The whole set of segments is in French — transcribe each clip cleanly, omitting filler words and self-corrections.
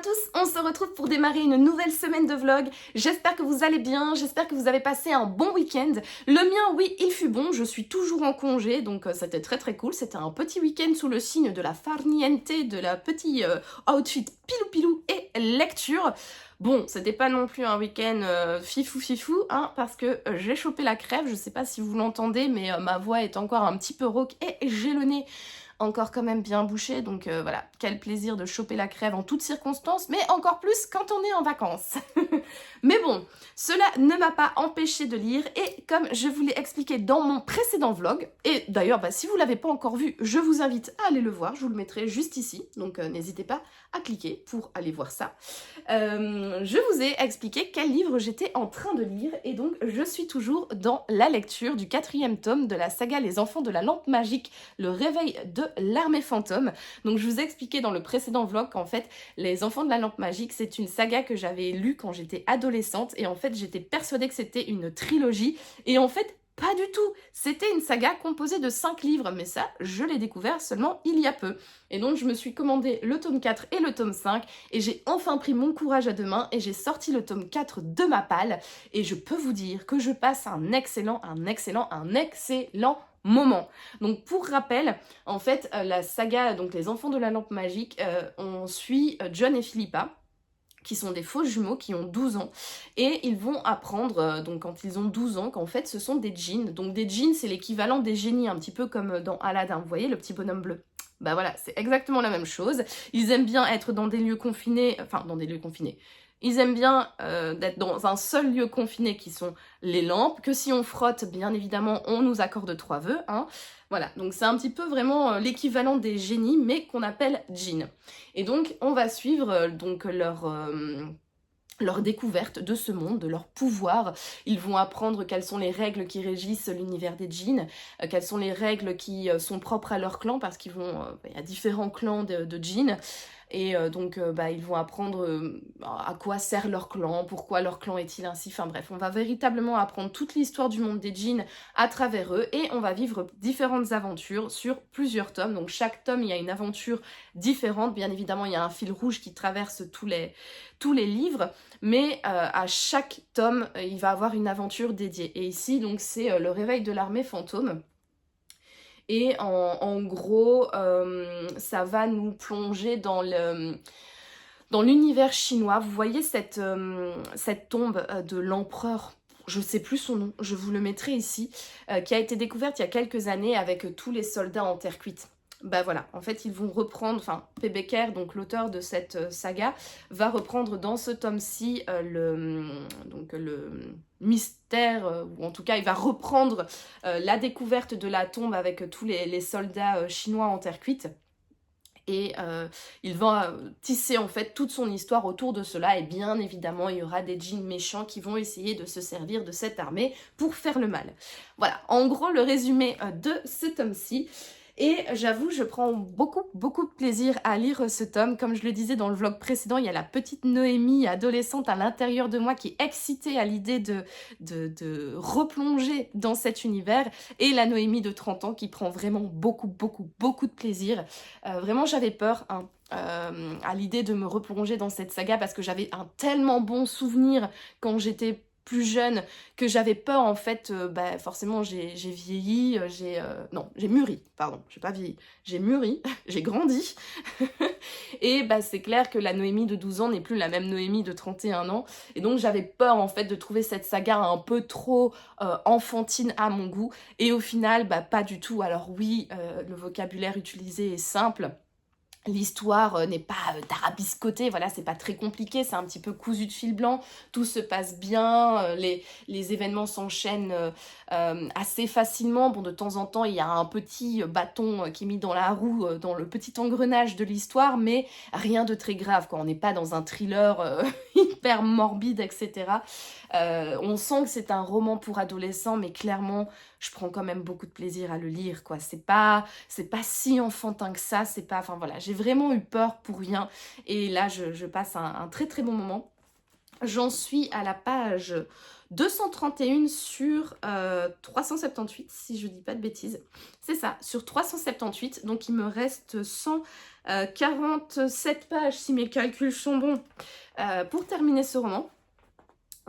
tous, on se retrouve pour démarrer une nouvelle semaine de vlog. J'espère que vous allez bien, j'espère que vous avez passé un bon week-end. Le mien, oui, il fut bon, je suis toujours en congé, donc c'était très cool. C'était un petit week-end sous le signe de la farniente, de la petite outfit pilou et lecture. Bon, c'était pas non plus un week-end fifou, hein, parce que j'ai chopé la crève, je sais pas si vous l'entendez, mais ma voix est encore un petit peu rauque et j'ai le nez encore quand même bien bouché, donc voilà, quel plaisir de choper la crève en toutes circonstances, mais encore plus quand on est en vacances. Mais bon, cela ne m'a pas empêché de lire, et comme je vous l'ai expliqué dans mon précédent vlog, et d'ailleurs, si vous l'avez pas encore vu, je vous invite à aller le voir, je vous le mettrai juste ici, donc n'hésitez pas à cliquer pour aller voir ça. Je vous ai expliqué quel livre j'étais en train de lire, et donc je suis toujours dans la lecture du 4e tome de la saga Les Enfants de la Lampe Magique, le réveil de l'Armée Fantôme. Donc je vous ai expliqué dans le précédent vlog qu'en fait Les Enfants de la Lampe Magique, c'est une saga que j'avais lue quand j'étais adolescente, et en fait j'étais persuadée que c'était une trilogie, et en fait pas du tout, c'était une saga composée de 5 livres, mais ça, je l'ai découvert seulement il y a peu. Et donc je me suis commandé le tome 4 et le tome 5, et j'ai enfin pris mon courage à deux mains, et j'ai sorti le tome 4 de ma palle, et je peux vous dire que je passe un excellent moment. Donc pour rappel, en fait, la saga, donc Les Enfants de la Lampe Magique, on suit John et Philippa, qui sont des faux jumeaux qui ont 12 ans, et ils vont apprendre, donc quand ils ont 12 ans, qu'en fait ce sont des djinns. Donc des djinns, c'est l'équivalent des génies, un petit peu comme dans Aladdin, vous voyez le petit bonhomme bleu. Bah voilà, c'est exactement la même chose. Ils aiment bien être dans des lieux confinés, enfin dans des lieux confinés. Ils aiment bien d'être dans un seul lieu confiné qui sont les lampes, que si on frotte, bien évidemment, on nous accorde 3 vœux, hein. Voilà, donc c'est un petit peu vraiment l'équivalent des génies, mais qu'on appelle djinns. Et donc, on va suivre donc leur découverte de ce monde, de leur pouvoir. Ils vont apprendre quelles sont les règles qui régissent l'univers des djinns, quelles sont les règles qui sont propres à leur clan, parce qu'il y a différents clans de djinns. Et donc ils vont apprendre à quoi sert leur clan, pourquoi leur clan est-il ainsi, enfin bref, on va véritablement apprendre toute l'histoire du monde des djinns à travers eux, et on va vivre différentes aventures sur plusieurs tomes. Donc chaque tome, il y a une aventure différente, bien évidemment il y a un fil rouge qui traverse tous les livres, mais à chaque tome, il va avoir une aventure dédiée. Et ici, donc c'est le réveil de l'armée fantôme. Et en gros, ça va nous plonger dans l'univers chinois. Vous voyez cette tombe de l'empereur, je ne sais plus son nom, je vous le mettrai ici, qui a été découverte il y a quelques années avec tous les soldats en terre cuite. Bah voilà, en fait ils vont reprendre, enfin P. Becker, donc l'auteur de cette saga, va reprendre dans ce tome-ci le mystère, ou en tout cas il va reprendre la découverte de la tombe avec tous les soldats chinois en terre cuite. Et il va tisser en fait toute son histoire autour de cela, et bien évidemment il y aura des djinns méchants qui vont essayer de se servir de cette armée pour faire le mal. Voilà, en gros le résumé de ce tome-ci. Et j'avoue, je prends beaucoup de plaisir à lire ce tome. Comme je le disais dans le vlog précédent, il y a la petite Noémie adolescente à l'intérieur de moi qui est excitée à l'idée de replonger dans cet univers. Et la Noémie de 30 ans qui prend vraiment beaucoup de plaisir. Vraiment, j'avais peur, hein, à l'idée de me replonger dans cette saga, parce que j'avais un tellement bon souvenir quand j'étais plus jeune, que j'avais peur en fait, forcément j'ai vieilli, j'ai mûri, pardon, j'ai pas vieilli, j'ai mûri, j'ai grandi, et c'est clair que la Noémie de 12 ans n'est plus la même Noémie de 31 ans, et donc j'avais peur en fait de trouver cette saga un peu trop enfantine à mon goût, et au final, pas du tout. Alors oui, le vocabulaire utilisé est simple, l'histoire n'est pas tarabiscotée, voilà, c'est pas très compliqué, c'est un petit peu cousu de fil blanc, tout se passe bien, les événements s'enchaînent assez facilement. Bon, de temps en temps, il y a un petit bâton qui est mis dans la roue, dans le petit engrenage de l'histoire, mais rien de très grave, quoi. On n'est pas dans un thriller hyper morbide, etc. On sent que c'est un roman pour adolescents, mais clairement, je prends quand même beaucoup de plaisir à le lire, quoi. C'est pas si enfantin que ça, c'est pas... Enfin voilà, j'ai vraiment eu peur pour rien, et là, je passe un très bon moment. J'en suis à la page 231 sur 378, si je dis pas de bêtises. C'est ça, sur 378. Donc il me reste 147 pages, si mes calculs sont bons, pour terminer ce roman.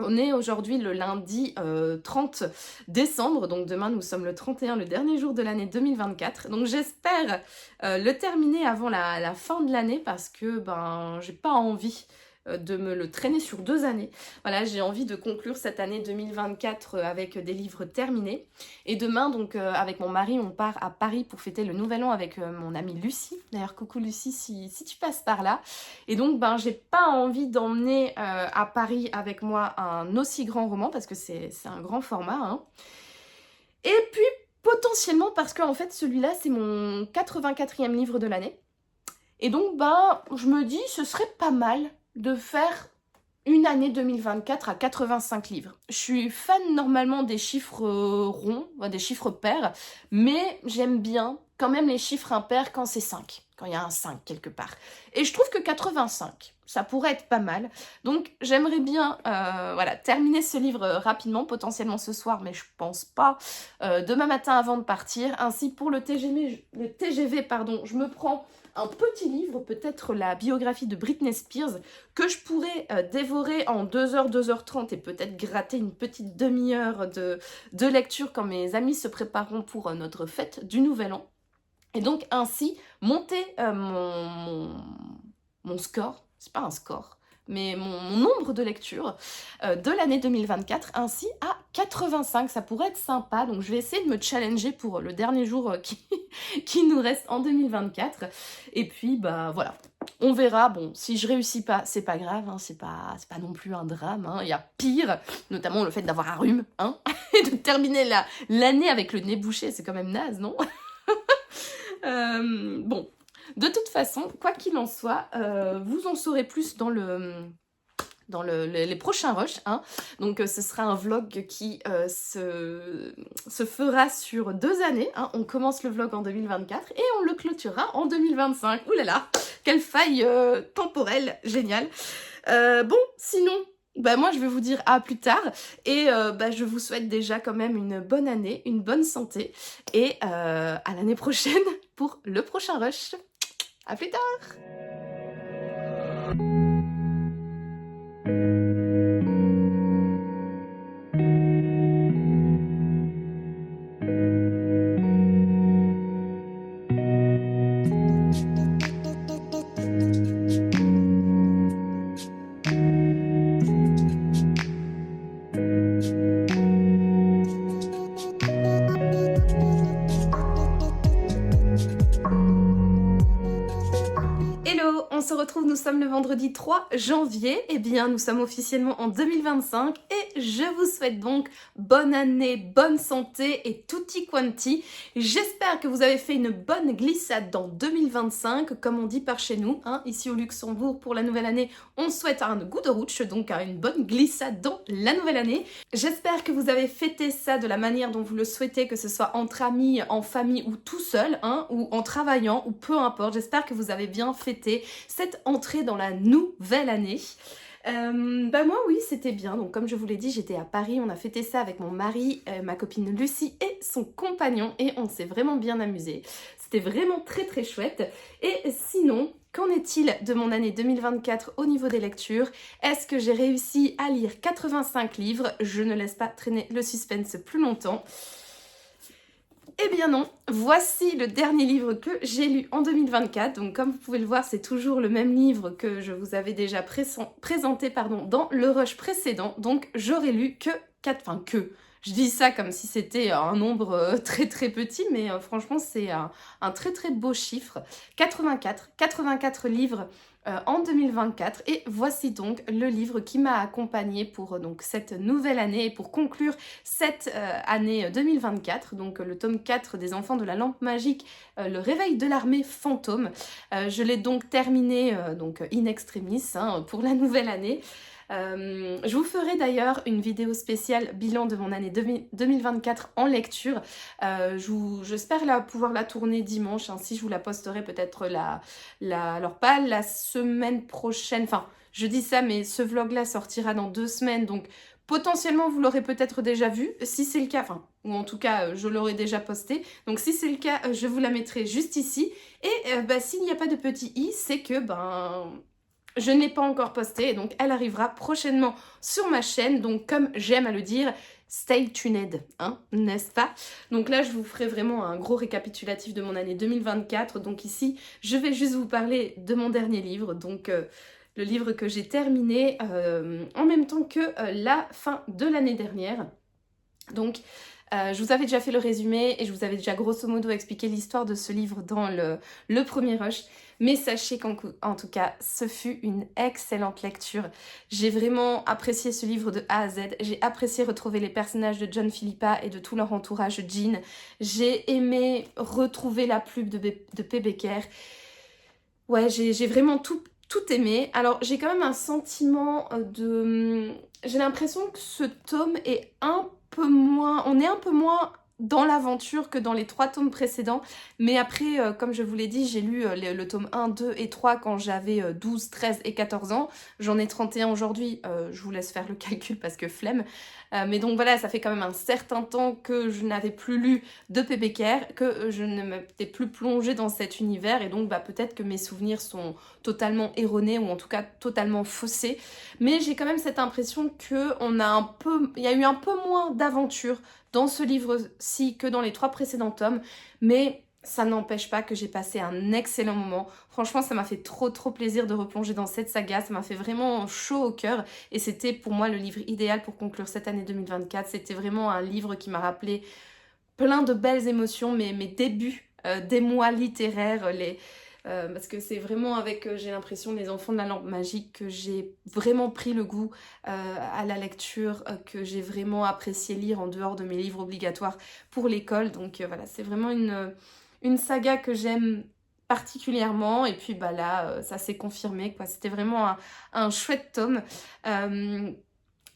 On est aujourd'hui le lundi 30 décembre, donc demain nous sommes le 31, le dernier jour de l'année 2024. Donc j'espère le terminer avant la fin de l'année parce que j'ai pas envie de me le traîner sur 2 années. Voilà, j'ai envie de conclure cette année 2024 avec des livres terminés. Et demain, donc, avec mon mari, on part à Paris pour fêter le Nouvel An avec mon amie Lucie. D'ailleurs, coucou Lucie, si tu passes par là. Et donc, j'ai pas envie d'emmener à Paris avec moi un aussi grand roman, parce que c'est un grand format, hein. Et puis, potentiellement, parce qu'en fait, celui-là, c'est mon 84e livre de l'année. Et donc, je me dis, ce serait pas mal de faire une année 2024 à 85 livres. Je suis fan normalement des chiffres ronds, des chiffres pairs, mais j'aime bien quand même les chiffres impairs quand c'est 5, quand il y a un 5 quelque part. Et je trouve que 85, ça pourrait être pas mal. Donc j'aimerais bien terminer ce livre rapidement, potentiellement ce soir, mais je pense pas, demain matin avant de partir. Ainsi pour le TGV, je me prends un petit livre, peut-être la biographie de Britney Spears, que je pourrais dévorer en 2h, 2h30 et peut-être gratter une petite demi-heure de lecture quand mes amis se prépareront pour notre fête du Nouvel An. Et donc ainsi monter mon score, c'est pas un score, mais mon nombre de lectures de l'année 2024 ainsi à 85. Ça pourrait être sympa, donc je vais essayer de me challenger pour le dernier jour qui nous reste en 2024. Et puis voilà, on verra. Bon, si je réussis pas, c'est pas grave, hein, c'est pas non plus un drame, hein. Il y a pire, notamment le fait d'avoir un rhume, hein, et de terminer l'année avec le nez bouché, c'est quand même naze, non? Bon, de toute façon, quoi qu'il en soit, vous en saurez plus dans les prochains rushs, hein. Donc ce sera un vlog qui se fera sur 2 années, hein. On commence le vlog en 2024 et on le clôturera en 2025. Ouh là là, quelle faille temporelle, génial. Bon, sinon, moi je vais vous dire à plus tard et je vous souhaite déjà quand même une bonne année, une bonne santé et à l'année prochaine pour le prochain rush. À plus tard. On se retrouve, nous sommes le vendredi 3 janvier, et bien nous sommes officiellement en 2025 et je vous souhaite donc bonne année, bonne santé et tutti quanti. J'espère que vous avez fait une bonne glissade dans 2025, comme on dit par chez nous, hein, ici au Luxembourg pour la nouvelle année, on souhaite un good rutsch, donc une bonne glissade dans la nouvelle année. J'espère que vous avez fêté ça de la manière dont vous le souhaitez, que ce soit entre amis, en famille ou tout seul, hein, ou en travaillant, ou peu importe. J'espère que vous avez bien fêté cette entrée dans la nouvelle année. Moi oui, c'était bien. Donc comme je vous l'ai dit, j'étais à Paris, on a fêté ça avec mon mari, ma copine Lucie et son compagnon et on s'est vraiment bien amusé. C'était vraiment très très chouette. Et sinon, qu'en est-il de mon année 2024 au niveau des lectures? Est-ce que j'ai réussi à lire 85 livres? Je ne laisse pas traîner le suspense plus longtemps. Eh bien non, voici le dernier livre que j'ai lu en 2024. Donc comme vous pouvez le voir, c'est toujours le même livre que je vous avais déjà présenté dans le rush précédent. Donc j'aurais lu que 4, je dis ça comme si c'était un nombre très très petit, mais franchement c'est un très très beau chiffre. 84 livres en 2024 et voici donc le livre qui m'a accompagnée pour donc cette nouvelle année et pour conclure cette année 2024, donc le tome 4 des Enfants de la Lampe Magique, le réveil de l'armée fantôme. Je l'ai donc terminé donc in extremis, hein, pour la nouvelle année. Je vous ferai d'ailleurs une vidéo spéciale bilan de mon année 2024 en lecture. J'espère pouvoir la tourner dimanche, ainsi je vous la posterai peut-être alors pas la semaine prochaine, enfin je dis ça mais ce vlog là sortira dans 2 semaines, donc potentiellement vous l'aurez peut-être déjà vu. Si c'est le cas, enfin ou en tout cas je l'aurai déjà posté, donc si c'est le cas je vous la mettrai juste ici. Et s'il n'y a pas de petit i, c'est que je ne l'ai pas encore postée, et donc elle arrivera prochainement sur ma chaîne. Donc comme j'aime à le dire, stay tuned, hein, n'est-ce pas? Donc là, je vous ferai vraiment un gros récapitulatif de mon année 2024. Donc ici, je vais juste vous parler de mon dernier livre, donc le livre que j'ai terminé en même temps que la fin de l'année dernière. Donc, je vous avais déjà fait le résumé et je vous avais déjà grosso modo expliqué l'histoire de ce livre dans le premier rush. Mais sachez qu'en tout cas, ce fut une excellente lecture. J'ai vraiment apprécié ce livre de A à Z. J'ai apprécié retrouver les personnages de John Philippa et de tout leur entourage Jean. J'ai aimé retrouver la plume de P. Becker. Ouais, j'ai vraiment tout aimé. Alors, j'ai quand même un sentiment j'ai l'impression que ce tome est un peu moins... On est un peu moins dans l'aventure que dans les 3 tomes précédents. Mais après, comme je vous l'ai dit, j'ai lu le tome 1, 2 et 3 quand j'avais 12, 13 et 14 ans. J'en ai 31 aujourd'hui. Je vous laisse faire le calcul parce que flemme. Mais donc voilà, ça fait quand même un certain temps que je n'avais plus lu de P. Becker, que je ne m'étais plus plongée dans cet univers. Et donc peut-être que mes souvenirs sont totalement erronés ou en tout cas totalement faussés. Mais j'ai quand même cette impression qu'il y a eu un peu moins d'aventure dans ce livre-ci que dans les 3 précédents tomes, mais ça n'empêche pas que j'ai passé un excellent moment. Franchement, ça m'a fait trop plaisir de replonger dans cette saga, ça m'a fait vraiment chaud au cœur et c'était pour moi le livre idéal pour conclure cette année 2024. C'était vraiment un livre qui m'a rappelé plein de belles émotions, mes débuts des mois littéraires, parce que c'est vraiment avec, j'ai l'impression, les enfants de la lampe magique que j'ai vraiment pris le goût à la lecture, que j'ai vraiment apprécié lire en dehors de mes livres obligatoires pour l'école. Donc voilà, c'est vraiment une saga que j'aime particulièrement. Et puis là, ça s'est confirmé, quoi. C'était vraiment un chouette tome.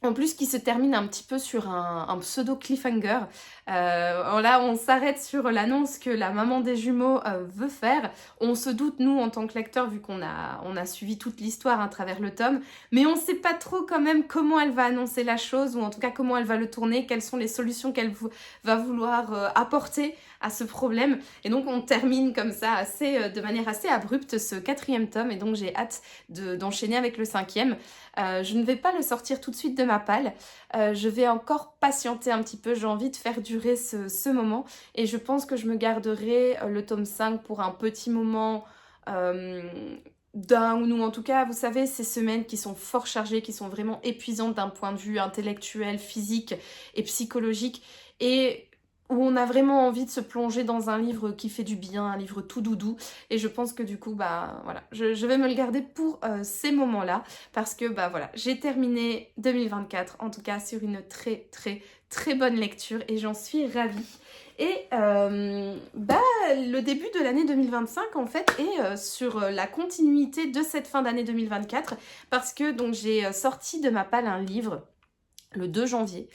En plus, qui se termine un petit peu sur un pseudo cliffhanger. Là, on s'arrête sur l'annonce que la maman des jumeaux veut faire. On se doute, nous, en tant que lecteurs, vu qu'on a suivi toute l'histoire à travers le tome, mais on ne sait pas trop quand même comment elle va annoncer la chose, ou en tout cas comment elle va le tourner, quelles sont les solutions qu'elle va vouloir apporter à ce problème. Et donc, on termine comme ça, de manière assez abrupte, ce 4e tome, et donc j'ai hâte d'enchaîner avec le 5e. Je ne vais pas le sortir tout de suite de ma palle. Je vais encore patienter un petit peu. J'ai envie de faire durer ce moment. Et je pense que je me garderai le tome 5 pour un petit moment down. Ou en tout cas, vous savez, ces semaines qui sont fort chargées, qui sont vraiment épuisantes d'un point de vue intellectuel, physique et psychologique. Et où on a vraiment envie de se plonger dans un livre qui fait du bien, un livre tout doudou. Et je pense que du coup, voilà, je vais me le garder pour ces moments-là. Parce que, voilà, j'ai terminé 2024, en tout cas sur une très bonne lecture. Et j'en suis ravie. Et le début de l'année 2025, en fait, est sur la continuité de cette fin d'année 2024. Parce que, donc, j'ai sorti de ma palle un livre le 2 janvier.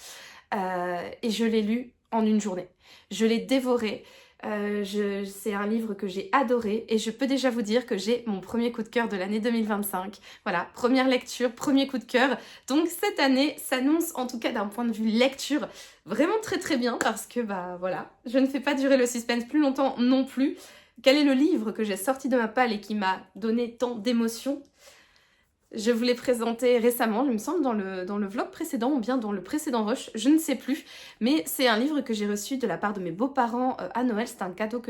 Et je l'ai lu en une journée. Je l'ai dévoré. C'est un livre que j'ai adoré et je peux déjà vous dire que j'ai mon premier coup de cœur de l'année 2025. Voilà, première lecture, premier coup de cœur. Donc cette année s'annonce, en tout cas d'un point de vue lecture, vraiment très bien parce que voilà, je ne fais pas durer le suspense plus longtemps non plus. Quel est le livre que j'ai sorti de ma palle et qui m'a donné tant d'émotions ? Je vous l'ai présenté récemment, il me semble, dans le vlog précédent ou bien dans le précédent rush, je ne sais plus. Mais c'est un livre que j'ai reçu de la part de mes beaux-parents à Noël. C'est un cadeau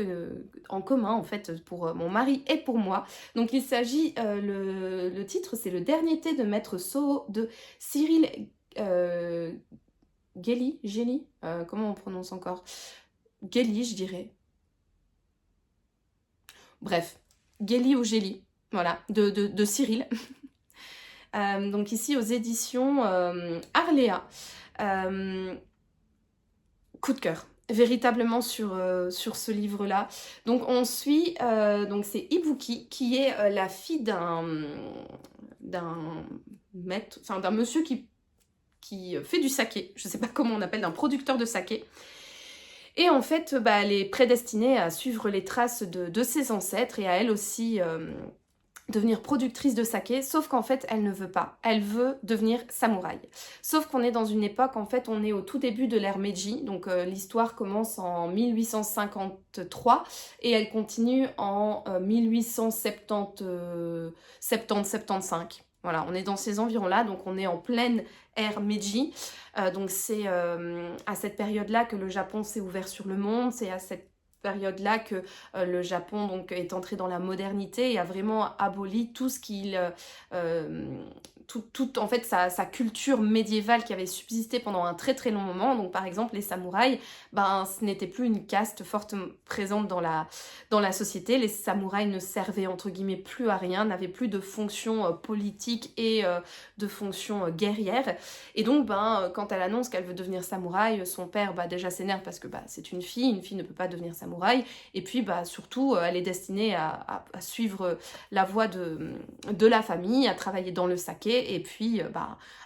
en commun, en fait, pour mon mari et pour moi. Donc il s'agit, le titre, c'est Le dernier thé de Maître Soho de Cyril Gély, comment on prononce encore? Gély, je dirais. Bref, Gély ou Gély, voilà, de Cyril. Donc ici aux éditions Arléa. Coup de cœur, véritablement sur ce livre-là. Donc on suit, donc c'est Ibuki qui est la fille d'un maître, enfin d'un monsieur qui fait du saké, je sais pas comment on appelle, d'un producteur de saké. Et en fait, elle est prédestinée à suivre les traces de ses ancêtres et à elle aussi devenir productrice de saké, sauf qu'en fait, elle ne veut pas. Elle veut devenir samouraï. Sauf qu'on est dans une époque, en fait, on est au tout début de l'ère Meiji, donc l'histoire commence en 1853 et elle continue en 1870-75. Voilà, on est dans ces environs-là, donc on est en pleine ère Meiji. Donc c'est à cette période-là que le Japon s'est ouvert sur le monde, c'est à cette période-là que le Japon donc, est entré dans la modernité et a vraiment aboli tout ce qu'il... tout en fait sa culture médiévale qui avait subsisté pendant un très très long moment. Donc par exemple les samouraïs, ce n'était plus une caste forte présente dans la société. Les samouraïs ne servaient entre guillemets plus à rien, n'avaient plus de fonction politique et de fonction guerrière. Et donc quand elle annonce qu'elle veut devenir samouraï, son père déjà s'énerve parce que c'est une fille ne peut pas devenir samouraï. Et puis surtout elle est destinée à suivre la voie de la famille, à travailler dans le saké. Et puis,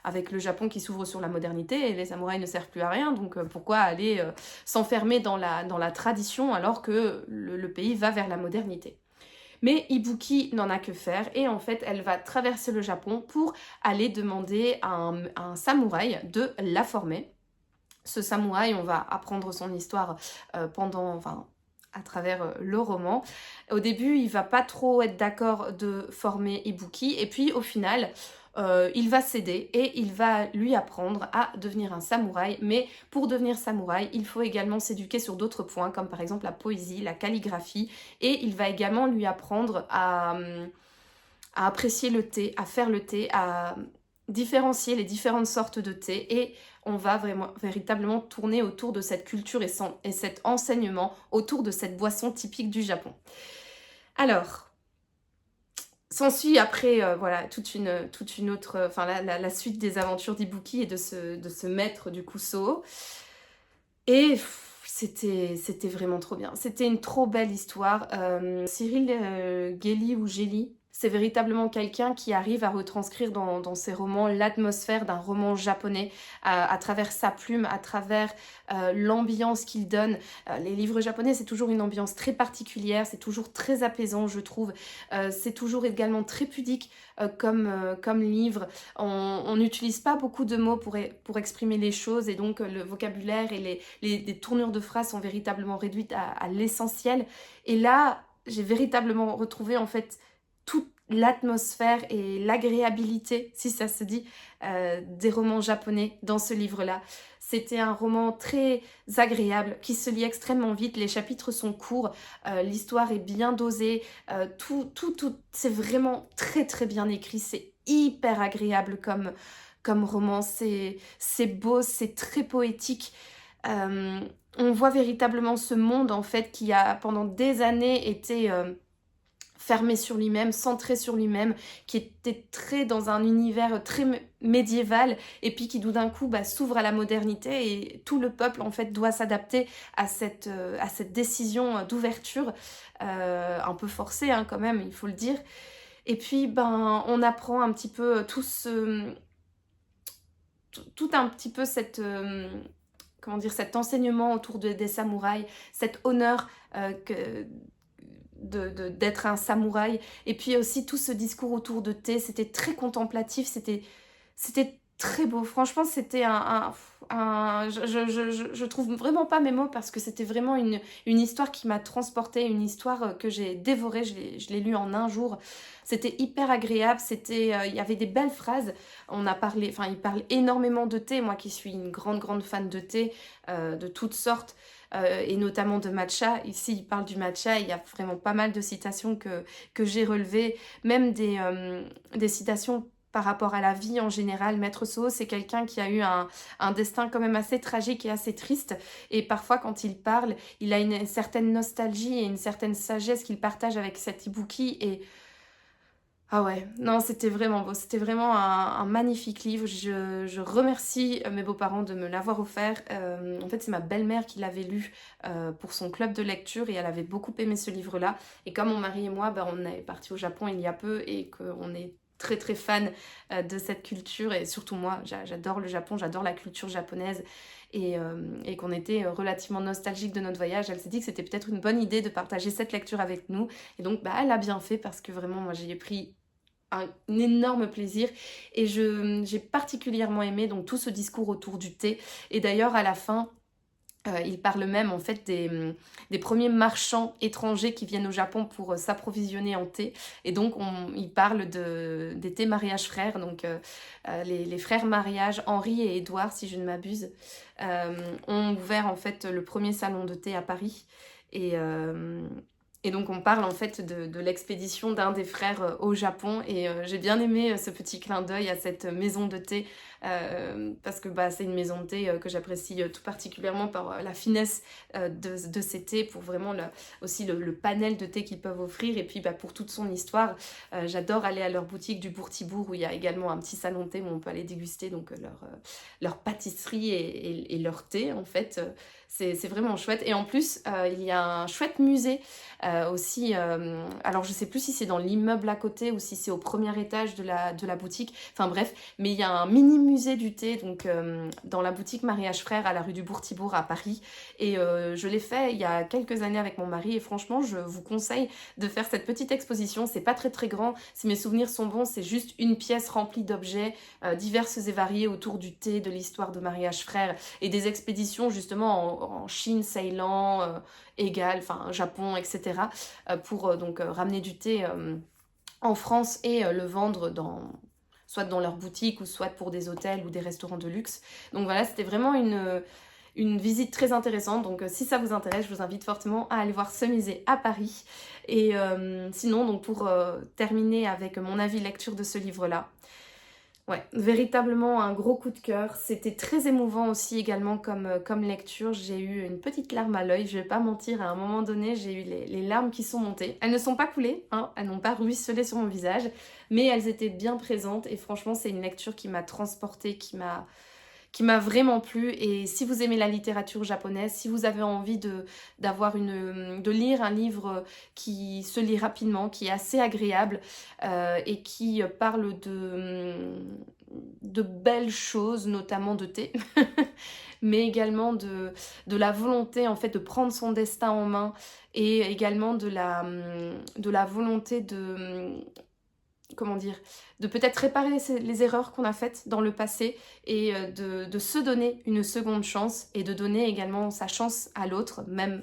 avec le Japon qui s'ouvre sur la modernité, les samouraïs ne servent plus à rien, donc pourquoi aller s'enfermer dans la tradition alors que le pays va vers la modernité. Mais Ibuki n'en a que faire et en fait, elle va traverser le Japon pour aller demander à un samouraï de la former. Ce samouraï, on va apprendre son histoire à travers le roman. Au début, il va pas trop être d'accord de former Ibuki et puis au final, il va céder et il va lui apprendre à devenir un samouraï. Mais pour devenir samouraï, il faut également s'éduquer sur d'autres points comme par exemple la poésie, la calligraphie et il va également lui apprendre à apprécier le thé, à faire le thé, à différencier les différentes sortes de thé et on va véritablement tourner autour de cette culture et cet enseignement autour de cette boisson typique du Japon. Alors, s'ensuit après toute une autre, la suite des aventures d'Ibuki et de ce maître du Kuso. Et c'était vraiment trop bien. C'était une trop belle histoire. Cyril Gelly ou Gelly, c'est véritablement quelqu'un qui arrive à retranscrire dans ses romans l'atmosphère d'un roman japonais à travers sa plume, à travers l'ambiance qu'il donne. Les livres japonais, c'est toujours une ambiance très particulière, c'est toujours très apaisant, je trouve. C'est toujours également très pudique comme livre. On n'utilise pas beaucoup de mots pour exprimer les choses et donc le vocabulaire et les tournures de phrases sont véritablement réduites à l'essentiel. Et là, j'ai véritablement retrouvé en fait toute l'atmosphère et l'agréabilité, si ça se dit, des romans japonais dans ce livre-là. C'était un roman très agréable, qui se lit extrêmement vite, les chapitres sont courts, l'histoire est bien dosée, tout, c'est vraiment très très bien écrit, c'est hyper agréable comme roman, c'est beau, c'est très poétique. On voit véritablement ce monde en fait qui a pendant des années été fermé sur lui-même, centré sur lui-même, qui était très dans un univers très médiéval et puis qui tout d'un coup s'ouvre à la modernité et tout le peuple en fait doit s'adapter à cette décision d'ouverture un peu forcée quand même, il faut le dire. Et puis on apprend un petit peu tout un petit peu cet enseignement autour des samouraïs, cet honneur d'être un samouraï et puis aussi tout ce discours autour de thé, c'était très contemplatif, c'était très beau, franchement c'était je trouve vraiment pas mes mots parce que c'était vraiment une histoire qui m'a transportée, une histoire que j'ai dévorée, je l'ai lue en un jour, c'était hyper agréable, il y avait des belles phrases, il parle énormément de thé, moi qui suis une grande fan de thé de toutes sortes, et notamment de matcha. Ici, il parle du matcha, il y a vraiment pas mal de citations que j'ai relevées, même des citations par rapport à la vie en général. Maître Soho, c'est quelqu'un qui a eu un destin quand même assez tragique et assez triste, et parfois quand il parle, il a une certaine nostalgie et une certaine sagesse qu'il partage avec cet Ibuki, et ah ouais, non, c'était vraiment beau, c'était vraiment un magnifique livre, je remercie mes beaux-parents de me l'avoir offert, en fait c'est ma belle-mère qui l'avait lu pour son club de lecture et elle avait beaucoup aimé ce livre-là, et comme mon mari et moi, on est partis au Japon il y a peu et qu'on est très très fan de cette culture, et surtout moi, j'adore le Japon, j'adore la culture japonaise, et qu'on était relativement nostalgique de notre voyage. Elle s'est dit que c'était peut-être une bonne idée de partager cette lecture avec nous, et donc bah, elle a bien fait, parce que vraiment moi j'y ai pris un énorme plaisir, et j'ai particulièrement aimé donc tout ce discours autour du thé. Et d'ailleurs à la fin, il parle même en fait des premiers marchands étrangers qui viennent au Japon pour s'approvisionner en thé. Et donc il parle des thés mariage frères, donc les frères mariage Henri et Édouard, si je ne m'abuse, ont ouvert en fait le premier salon de thé à Paris. Et donc on parle en fait de l'expédition d'un des frères au Japon, et j'ai bien aimé ce petit clin d'œil à cette maison de thé, parce que bah, c'est une maison de thé que j'apprécie tout particulièrement par la finesse de ces thés, pour vraiment aussi le panel de thé qu'ils peuvent offrir, et puis bah, pour toute son histoire. J'adore aller à leur boutique du Bourg-Tibourg, où il y a également un petit salon de thé où on peut aller déguster donc, leur pâtisserie et leur thé en fait. C'est vraiment chouette. Et en plus, il y a un chouette musée aussi. Alors, je sais plus si c'est dans l'immeuble à côté ou si c'est au premier étage de la boutique. Enfin bref, mais il y a un mini musée du thé donc, dans la boutique Mariage Frères à la rue du Bourg-Tibourg à Paris. Et je l'ai fait il y a quelques années avec mon mari. Et franchement, je vous conseille de faire cette petite exposition. C'est pas très très grand. Si mes souvenirs sont bons, c'est juste une pièce remplie d'objets diverses et variés autour du thé, de l'histoire de Mariage Frères, et des expéditions justement en Chine, Ceylan, Égal, enfin Japon, etc. Pour donc ramener du thé en France et le vendre soit dans leur boutique ou soit pour des hôtels ou des restaurants de luxe. Donc voilà, c'était vraiment une visite très intéressante. Donc si ça vous intéresse, je vous invite fortement à aller voir ce musée à Paris. Et sinon, donc pour terminer avec mon avis lecture de ce livre-là, ouais, véritablement un gros coup de cœur. C'était très émouvant aussi également comme lecture. J'ai eu une petite larme à l'œil, je vais pas mentir, à un moment donné, j'ai eu les larmes qui sont montées. Elles ne sont pas coulées, hein, elles n'ont pas ruisselé sur mon visage, mais elles étaient bien présentes, et franchement, c'est une lecture qui m'a transportée, qui m'a vraiment plu. Et si vous aimez la littérature japonaise, si vous avez envie de lire un livre qui se lit rapidement, qui est assez agréable et qui parle de belles choses, notamment de thé, mais également de la volonté en fait de prendre son destin en main, et également de la volonté comment dire, de peut-être réparer les erreurs qu'on a faites dans le passé, et de se donner une seconde chance, et de donner également sa chance à l'autre, même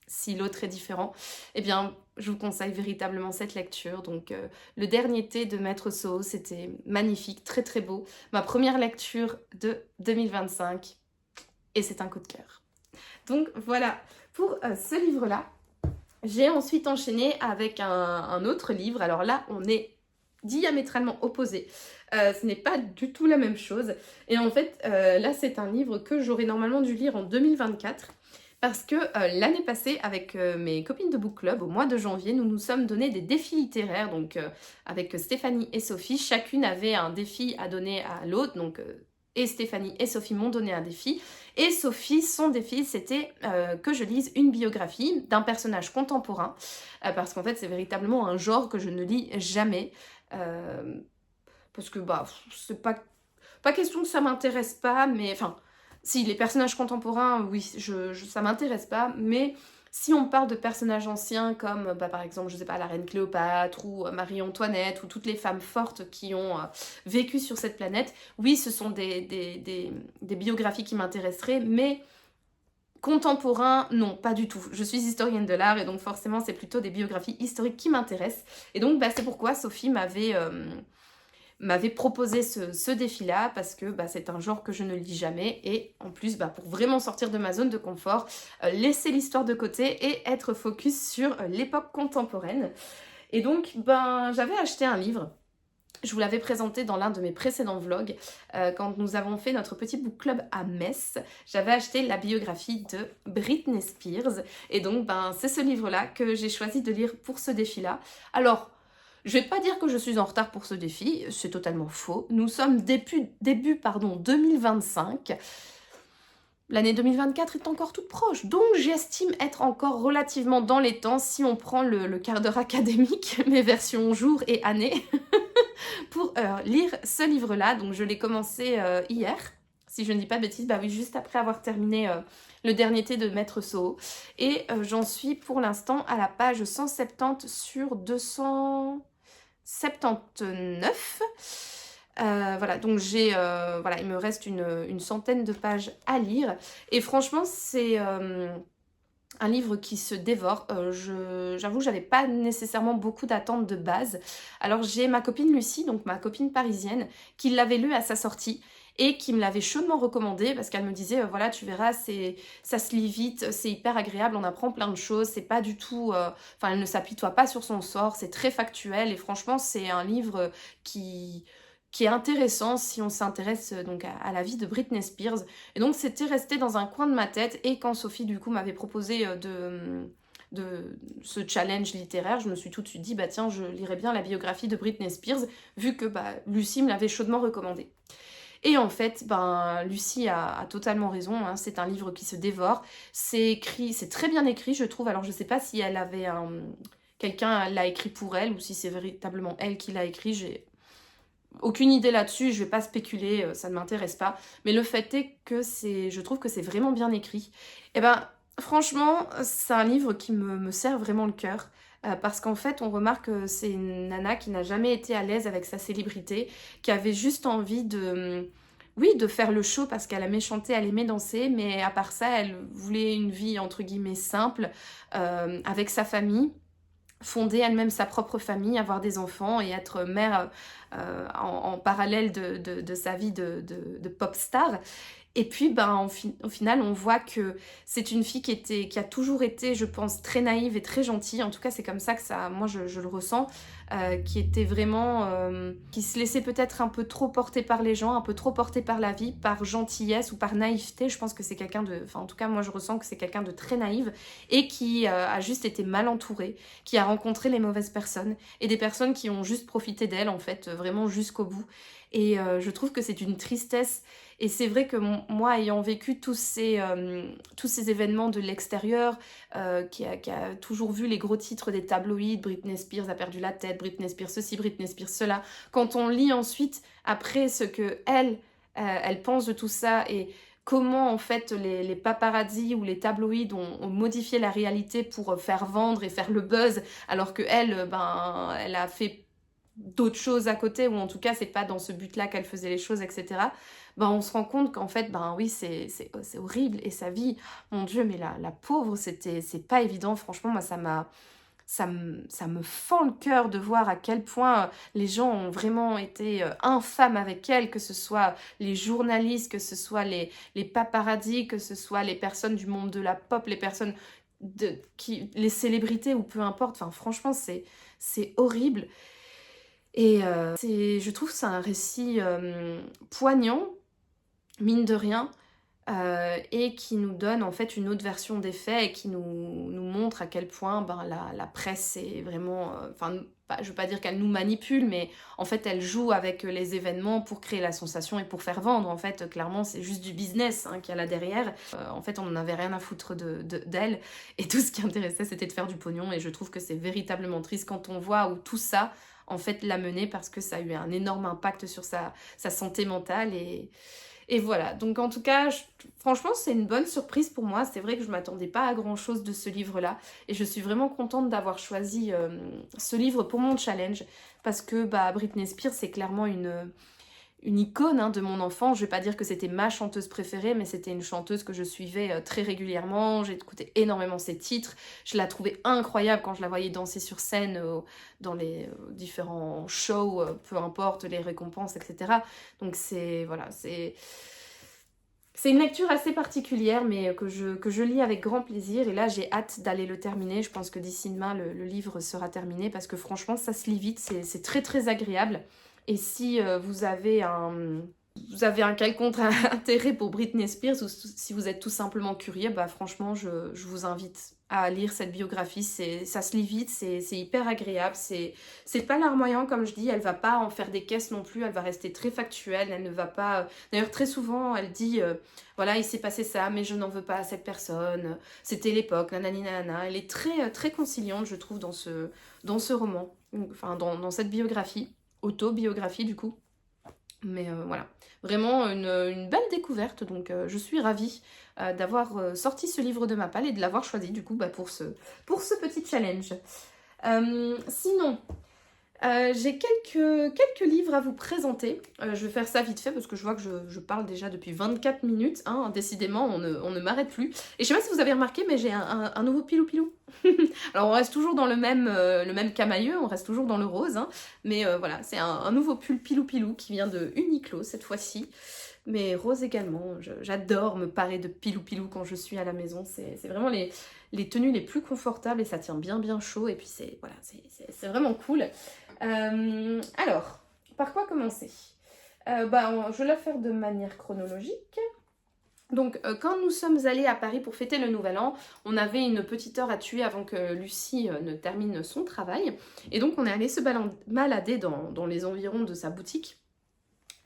si l'autre est différent. Eh bien, je vous conseille véritablement cette lecture. Donc, le dernier thé de Maître Soho, c'était magnifique, très très beau. Ma première lecture de 2025, et c'est un coup de cœur. Donc voilà, pour ce livre-là, j'ai ensuite enchaîné avec un autre livre. Alors là, on est diamétralement opposés. Ce n'est pas du tout la même chose. Et en fait, là, c'est un livre que j'aurais normalement dû lire en 2024. Parce que l'année passée, avec mes copines de book club, au mois de janvier, nous nous sommes donné des défis littéraires. Donc, avec Stéphanie et Sophie, chacune avait un défi à donner à l'autre. Donc, et Stéphanie et Sophie m'ont donné un défi. Et Sophie, son défi, c'était que je lise une biographie d'un personnage contemporain. Parce qu'en fait, c'est véritablement un genre que je ne lis jamais. Parce que bah c'est pas question que ça m'intéresse pas, mais enfin si les personnages contemporains, oui, ça m'intéresse pas, mais si on parle de personnages anciens comme bah, par exemple, je sais pas, la reine Cléopâtre ou Marie-Antoinette ou toutes les femmes fortes qui ont vécu sur cette planète, oui, ce sont des biographies qui m'intéresseraient, mais contemporain, non, pas du tout. Je suis historienne de l'art, et donc forcément c'est plutôt des biographies historiques qui m'intéressent. Et donc bah, c'est pourquoi Sophie m'avait proposé ce défi-là, parce que bah, c'est un genre que je ne lis jamais, et en plus bah, pour vraiment sortir de ma zone de confort, laisser l'histoire de côté et être focus sur l'époque contemporaine. Et donc ben, j'avais acheté un livre. Je vous l'avais présenté dans l'un de mes précédents vlogs, quand nous avons fait notre petit book club à Metz. J'avais acheté la biographie de Britney Spears, et donc ben, c'est ce livre-là que j'ai choisi de lire pour ce défi-là. Alors, je vais pas dire que je suis en retard pour ce défi, c'est totalement faux. Nous sommes début 2025. L'année 2024 est encore toute proche, donc j'estime être encore relativement dans les temps si on prend le quart d'heure académique, mes versions jour et année. pour lire ce livre-là. Donc je l'ai commencé hier, si je ne dis pas de bêtises, bah oui, juste après avoir terminé le dernier thé de Maître Soho. Et j'en suis pour l'instant à la page 170 sur 279. Voilà, donc voilà, il me reste une centaine de pages à lire. Et franchement, c'est un livre qui se dévore. J'avoue, j'avais pas nécessairement beaucoup d'attentes de base. Alors j'ai ma copine Lucie, donc ma copine parisienne, qui l'avait lu à sa sortie et qui me l'avait chaudement recommandé parce qu'elle me disait voilà, tu verras, ça se lit vite, c'est hyper agréable, on apprend plein de choses, c'est pas du tout enfin elle ne s'apitoie pas sur son sort, c'est très factuel et franchement c'est un livre qui est intéressant si on s'intéresse donc à la vie de Britney Spears. Et donc c'était resté dans un coin de ma tête et quand Sophie du coup m'avait proposé de ce challenge littéraire, je me suis tout de suite dit bah tiens, je lirai bien la biographie de Britney Spears vu que bah, Lucie me l'avait chaudement recommandé. Et en fait, ben, Lucie a totalement raison, hein, c'est un livre qui se dévore, c'est écrit, c'est très bien écrit je trouve, alors je sais pas si elle avait quelqu'un l'a écrit pour elle ou si c'est véritablement elle qui l'a écrit, j'ai aucune idée là-dessus, je vais pas spéculer, ça ne m'intéresse pas. Mais le fait est que je trouve que c'est vraiment bien écrit. Et ben, franchement, c'est un livre qui me serre vraiment le cœur. Parce qu'en fait, on remarque que c'est une nana qui n'a jamais été à l'aise avec sa célébrité, qui avait juste envie oui, de faire le show parce qu'elle aimait chanter, elle aimait danser, mais à part ça, elle voulait une vie entre guillemets simple, avec sa famille, fonder elle-même sa propre famille, avoir des enfants et être mère en parallèle de sa vie de pop star. Et puis, ben, au final, on voit que c'est une fille qui a toujours été, je pense, très naïve et très gentille. En tout cas, c'est comme ça que moi, je le ressens. Qui était vraiment... qui se laissait peut-être un peu trop porter par les gens, un peu trop porter par la vie, par gentillesse ou par naïveté. Je pense que c'est quelqu'un de... Enfin, en tout cas, moi, je ressens que c'est quelqu'un de très naïve et qui a juste été mal entourée, qui a rencontré les mauvaises personnes et des personnes qui ont juste profité d'elle, en fait, vraiment jusqu'au bout. Et je trouve que c'est une tristesse. Et c'est vrai que moi, ayant vécu tous ces événements de l'extérieur, qui a toujours vu les gros titres des tabloïds, Britney Spears a perdu la tête, Britney Spears ceci, Britney Spears cela, quand on lit ensuite, après, ce que elle pense de tout ça et comment en fait les paparazzis ou les tabloïds ont modifié la réalité pour faire vendre et faire le buzz, alors que elle, ben, elle a fait d'autres choses à côté, ou en tout cas c'est pas dans ce but-là qu'elle faisait les choses, etc. Ben on se rend compte qu'en fait, ben oui, c'est horrible, et sa vie, mon Dieu, mais la pauvre, c'est pas évident, franchement, moi ça me fend le cœur de voir à quel point les gens ont vraiment été infâmes avec elle, que ce soit les journalistes, que ce soit les paparazzis, que ce soit les personnes du monde de la pop, les personnes les célébrités ou peu importe, enfin franchement c'est horrible. Et je trouve que c'est un récit poignant, mine de rien, et qui nous donne en fait une autre version des faits et qui nous montre à quel point ben, la presse est vraiment... Enfin, je veux pas dire qu'elle nous manipule, mais en fait elle joue avec les événements pour créer la sensation et pour faire vendre. En fait, clairement, c'est juste du business hein, qu'il y a là derrière. En fait, on n'en avait rien à foutre d'elle. Et tout ce qui intéressait, c'était de faire du pognon. Et je trouve que c'est véritablement triste quand on voit où tout ça en fait l'a menée, parce que ça a eu un énorme impact sur sa santé mentale et voilà. Donc en tout cas, franchement c'est une bonne surprise pour moi. C'est vrai que je m'attendais pas à grand chose de ce livre-là et je suis vraiment contente d'avoir choisi ce livre pour mon challenge, parce que bah, Britney Spears c'est clairement une icône hein, de mon enfant. Je vais pas dire que c'était ma chanteuse préférée, mais c'était une chanteuse que je suivais très régulièrement. J'ai écouté énormément ses titres. Je la trouvais incroyable quand je la voyais danser sur scène, dans les différents shows, peu importe, les récompenses, etc. Donc voilà, c'est une lecture assez particulière, mais que je lis avec grand plaisir. Et là, j'ai hâte d'aller le terminer. Je pense que d'ici demain, le livre sera terminé, parce que franchement, ça se lit vite. C'est très très agréable. Et si vous avez un quelconque intérêt pour Britney Spears, ou si vous êtes tout simplement curieux, bah franchement, je vous invite à lire cette biographie. Ça se lit vite, c'est hyper agréable, c'est pas larmoyant comme je dis, elle va pas en faire des caisses non plus, elle va rester très factuelle, elle ne va pas... D'ailleurs, très souvent, elle dit, voilà, il s'est passé ça, mais je n'en veux pas à cette personne, c'était l'époque, nanani nanana. Elle est très, très conciliante, je trouve, dans ce roman, enfin, dans cette biographie. autobiographie du coup. Mais voilà, vraiment une belle découverte, donc je suis ravie d'avoir sorti ce livre de ma palle et de l'avoir choisi du coup pour ce petit challenge. Sinon, j'ai quelques livres à vous présenter. Je vais faire ça vite fait parce que je vois que je parle déjà depuis 24 minutes. Hein, décidément, on ne m'arrête plus. Et je sais pas si vous avez remarqué, mais j'ai un nouveau pilou-pilou. Alors, on reste toujours dans le même camailleux, on reste toujours dans le rose. Hein, mais voilà, c'est un nouveau pull pilou-pilou qui vient de Uniqlo cette fois-ci. Mais rose également. J'adore me parer de pilou-pilou quand je suis à la maison. C'est vraiment les tenues les plus confortables et ça tient bien chaud. Et puis, voilà, c'est vraiment cool. Alors, par quoi commencer? Je vais la faire de manière chronologique. Donc, quand nous sommes allés à Paris pour fêter le Nouvel An, on avait une petite heure à tuer avant que Lucie ne termine son travail. Et donc, on est allé se balader dans les environs de sa boutique.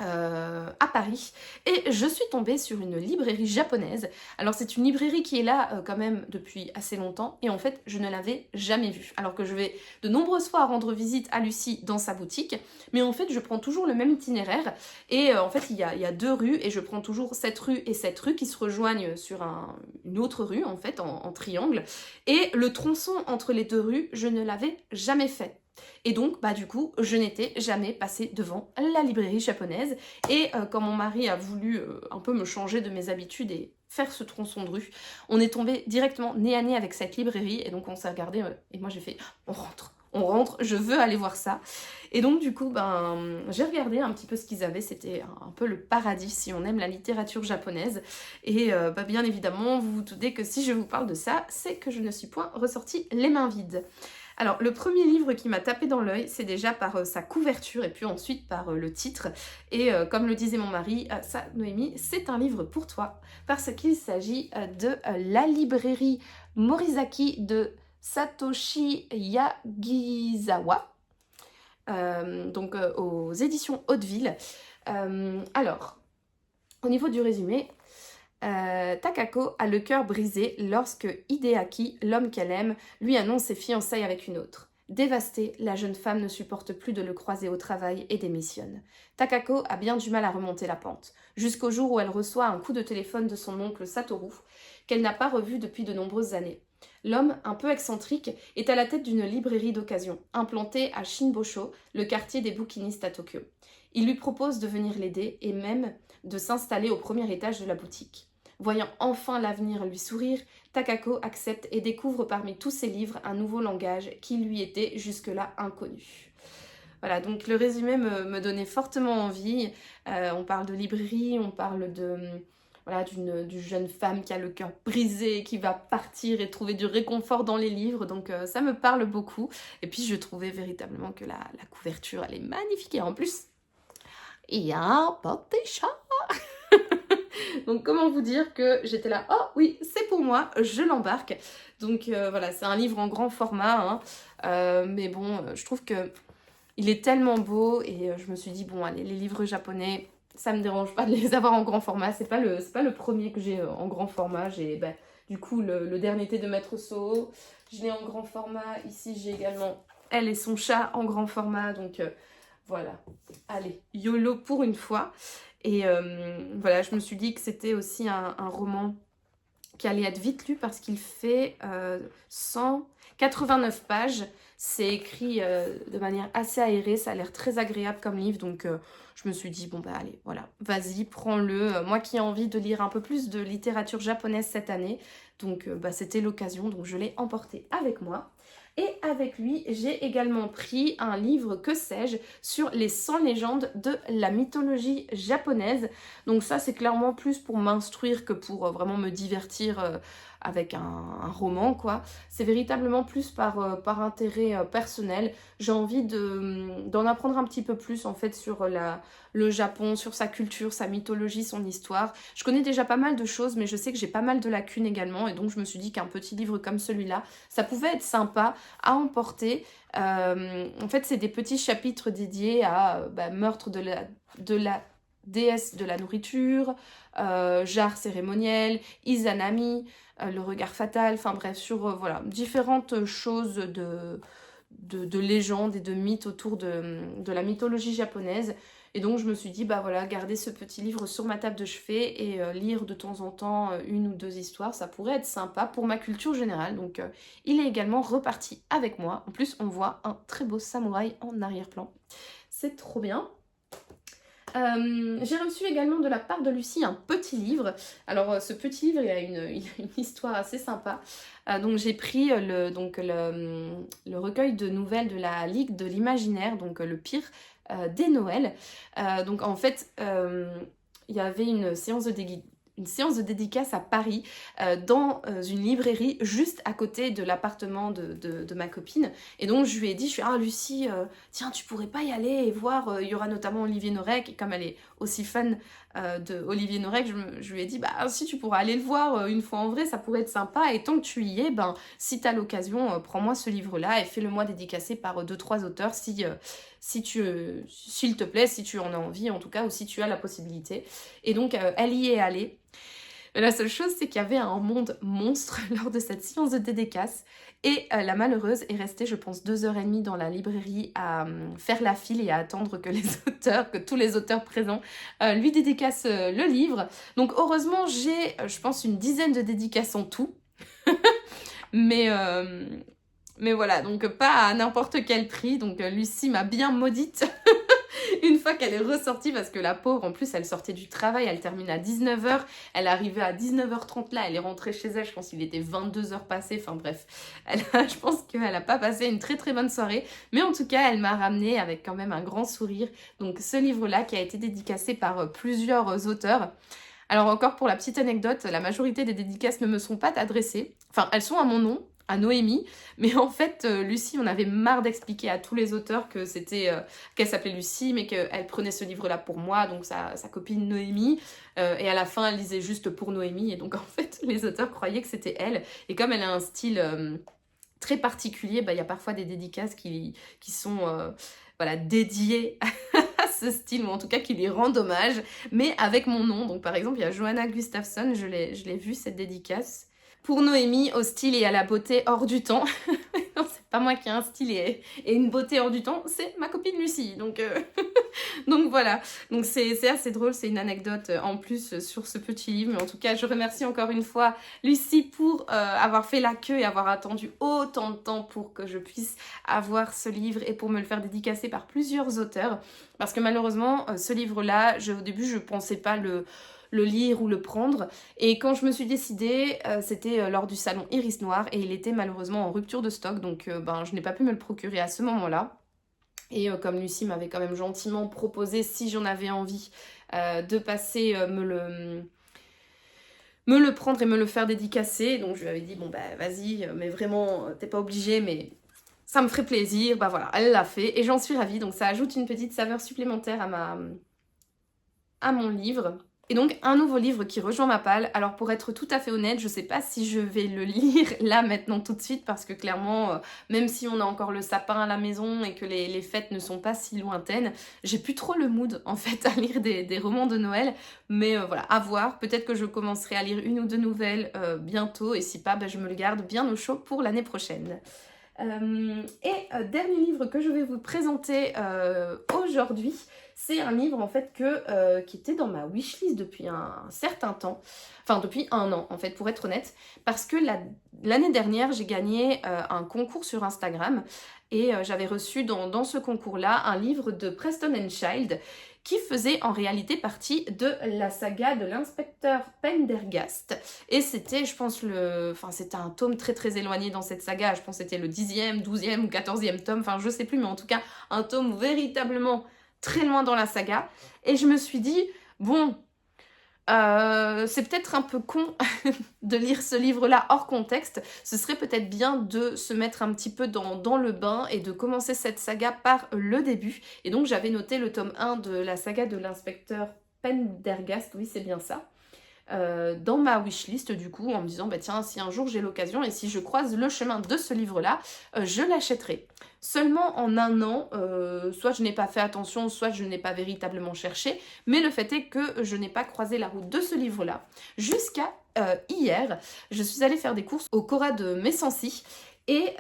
À Paris et je suis tombée sur une librairie japonaise. Alors c'est une librairie qui est là quand même depuis assez longtemps et en fait je ne l'avais jamais vue alors que je vais de nombreuses fois rendre visite à Lucie dans sa boutique, mais en fait je prends toujours le même itinéraire et en fait il y a deux rues et je prends toujours cette rue et cette rue qui se rejoignent sur une autre rue en fait en triangle, et le tronçon entre les deux rues je ne l'avais jamais fait. Et donc, du coup, je n'étais jamais passée devant la librairie japonaise. Et quand mon mari a voulu un peu me changer de mes habitudes et faire ce tronçon de rue, on est tombé directement nez à nez avec cette librairie. Et donc, on s'est regardé et moi, j'ai fait « on rentre, je veux aller voir ça ». Et donc, du coup, j'ai regardé un petit peu ce qu'ils avaient. C'était un peu le paradis si on aime la littérature japonaise. Et bien évidemment, vous vous doutez que si je vous parle de ça, c'est que je ne suis point ressortie les mains vides. Alors, le premier livre qui m'a tapé dans l'œil, c'est déjà par sa couverture et puis ensuite par le titre. Et comme le disait mon mari, ça, Noémie, c'est un livre pour toi parce qu'il s'agit de La librairie Morizaki de Satoshi Yagisawa, donc aux éditions Hauteville. Alors, au niveau du résumé, Takako a le cœur brisé lorsque Hideaki, l'homme qu'elle aime, lui annonce ses fiançailles avec une autre. Dévastée, la jeune femme ne supporte plus de le croiser au travail et démissionne. Takako a bien du mal à remonter la pente, jusqu'au jour où elle reçoit un coup de téléphone de son oncle Satoru, qu'elle n'a pas revu depuis de nombreuses années. L'homme, un peu excentrique, est à la tête d'une librairie d'occasion, implantée à Shinbosho, le quartier des bouquinistes à Tokyo. Il lui propose de venir l'aider et même de s'installer au premier étage de la boutique. Voyant enfin l'avenir lui sourire, Takako accepte et découvre parmi tous ses livres un nouveau langage qui lui était jusque-là inconnu. Voilà, donc le résumé me donnait fortement envie. On parle de librairie, on parle d'une jeune femme qui a le cœur brisé, qui va partir et trouver du réconfort dans les livres. Donc ça me parle beaucoup. Et puis je trouvais véritablement que la couverture, elle est magnifique. Et en plus, il y a un petit chat. Donc comment vous dire que j'étais là, oh oui, c'est pour moi, je l'embarque. Donc voilà, c'est un livre en grand format, hein. Mais bon, je trouve que il est tellement beau et je me suis dit, bon allez, les livres japonais, ça me dérange pas de les avoir en grand format. C'est pas le premier que j'ai en grand format. J'ai du coup le dernier thé de Maître Soho, je l'ai en grand format. Ici j'ai également elle et son chat en grand format, donc voilà, allez, YOLO pour une fois. Et voilà, je me suis dit que c'était aussi un roman qui allait être vite lu parce qu'il fait 189 pages. C'est écrit de manière assez aérée, ça a l'air très agréable comme livre. Donc je me suis dit, bon allez, voilà, vas-y, prends-le. Moi qui ai envie de lire un peu plus de littérature japonaise cette année, donc c'était l'occasion, donc je l'ai emporté avec moi. Et avec lui, j'ai également pris un livre, que sais-je, sur les 100 légendes de la mythologie japonaise. Donc ça, c'est clairement plus pour m'instruire que pour vraiment me divertir avec un roman, quoi. C'est véritablement plus par intérêt personnel. J'ai envie d'en apprendre un petit peu plus, en fait, sur le Japon, sur sa culture, sa mythologie, son histoire. Je connais déjà pas mal de choses, mais je sais que j'ai pas mal de lacunes également. Et donc, je me suis dit qu'un petit livre comme celui-là, ça pouvait être sympa à emporter. En fait, c'est des petits chapitres dédiés à meurtre de la déesse de la nourriture, jarre cérémoniel, Izanami, le regard fatal, enfin bref, sur voilà, différentes choses de légendes et de mythes autour de la mythologie japonaise. Et donc je me suis dit, bah voilà, garder ce petit livre sur ma table de chevet et lire de temps en temps une ou deux histoires, ça pourrait être sympa pour ma culture générale. Donc il est également reparti avec moi. En plus, on voit un très beau samouraï en arrière-plan. C'est trop bien. J'ai reçu également de la part de Lucie un petit livre. Alors ce petit livre, il a une histoire assez sympa. Donc j'ai pris le recueil de nouvelles de la Ligue de l'Imaginaire, donc le pire des Noëls. Donc en fait, il y avait une séance de dédicace à Paris, dans une librairie juste à côté de l'appartement de ma copine. Et donc je lui ai dit, ah Lucie, tiens, tu pourrais pas y aller et voir, il y aura notamment Olivier Norek, et comme elle est aussi fan de Olivier Norek, je lui ai dit, bah si tu pourras aller le voir une fois en vrai, ça pourrait être sympa, et tant que tu y es, ben si t'as l'occasion, prends-moi ce livre-là et fais-le-moi dédicacer par 2-3 auteurs s'il te plaît, si tu en as envie en tout cas, ou si tu as la possibilité. Et donc elle y est allée. Mais la seule chose, c'est qu'il y avait un monde monstre lors de cette séance de dédicace. Et la malheureuse est restée, je pense, 2h30 dans la librairie à faire la file et à attendre que que tous les auteurs présents lui dédicacent le livre. Donc heureusement, j'ai, je pense, une dizaine de dédicaces en tout. Mais voilà, donc pas à n'importe quel prix. Donc Lucie m'a bien maudite une fois qu'elle est ressortie, parce que la pauvre, en plus, elle sortait du travail, elle termine à 19h, elle est arrivée à 19h30 là, elle est rentrée chez elle, je pense qu'il était 22h passé, enfin bref, je pense qu'elle n'a pas passé une très très bonne soirée, mais en tout cas, elle m'a ramené avec quand même un grand sourire, donc ce livre-là qui a été dédicacé par plusieurs auteurs. Alors encore pour la petite anecdote, la majorité des dédicaces ne me sont pas adressées, enfin elles sont à mon nom, à Noémie, mais en fait Lucie, on avait marre d'expliquer à tous les auteurs que c'était qu'elle s'appelait Lucie, mais qu'elle prenait ce livre-là pour moi, donc sa copine Noémie, et à la fin elle lisait juste pour Noémie, et donc en fait les auteurs croyaient que c'était elle, et comme elle a un style très particulier, bah, y a parfois des dédicaces qui sont voilà, dédiées à ce style, ou en tout cas qui lui rendent hommage, mais avec mon nom. Donc par exemple, il y a Johanna Gustafsson, je l'ai vue cette dédicace. Pour Noémie, au style et à la beauté hors du temps. Non, c'est pas moi qui ai un style et une beauté hors du temps, c'est ma copine Lucie. Donc, donc voilà. Donc c'est assez drôle, c'est une anecdote en plus sur ce petit livre. Mais en tout cas, je remercie encore une fois Lucie pour avoir fait la queue et avoir attendu autant de temps pour que je puisse avoir ce livre et pour me le faire dédicacer par plusieurs auteurs. Parce que malheureusement, ce livre-là, au début, je pensais pas le lire ou le prendre, et quand je me suis décidée, c'était lors du salon Iris Noir, et il était malheureusement en rupture de stock, donc je n'ai pas pu me le procurer à ce moment-là. Et comme Lucie m'avait quand même gentiment proposé, si j'en avais envie, de passer me le prendre et me le faire dédicacer, donc je lui avais dit bon bah vas-y, mais vraiment t'es pas obligée, mais ça me ferait plaisir. Bah voilà, elle l'a fait et j'en suis ravie, donc ça ajoute une petite saveur supplémentaire à mon livre. Et donc un nouveau livre qui rejoint ma palle. Alors pour être tout à fait honnête, je sais pas si je vais le lire là maintenant tout de suite, parce que clairement, même si on a encore le sapin à la maison et que les fêtes ne sont pas si lointaines, j'ai plus trop le mood en fait à lire des romans de Noël. Mais voilà, à voir. Peut-être que je commencerai à lire une ou deux nouvelles bientôt, et si pas, bah, je me le garde bien au chaud pour l'année prochaine. Dernier livre que je vais vous présenter aujourd'hui, c'est un livre en fait qui était dans ma wishlist depuis un certain temps, enfin depuis 1 an en fait pour être honnête, parce que l'année dernière j'ai gagné un concours sur Instagram, et j'avais reçu dans ce concours-là un livre de Preston and Child qui faisait en réalité partie de la saga de l'inspecteur Pendergast. Et c'était, je pense, c'était un tome très très éloigné dans cette saga. Je pense que c'était le 10e, 12e ou 14e tome, enfin je sais plus, mais en tout cas un tome véritablement très loin dans la saga. Et je me suis dit, bon, c'est peut-être un peu con de lire ce livre-là hors contexte. Ce serait peut-être bien de se mettre un petit peu dans le bain et de commencer cette saga par le début. Et donc j'avais noté le tome 1 de la saga de l'inspecteur Pendergast, oui c'est bien ça, dans ma wishlist du coup, en me disant bah tiens, si un jour j'ai l'occasion et si je croise le chemin de ce livre-là, je l'achèterai. Seulement en 1 an, soit je n'ai pas fait attention, soit je n'ai pas véritablement cherché, mais le fait est que je n'ai pas croisé la route de ce livre-là. Jusqu'à hier, je suis allée faire des courses au Cora de Messancy, Et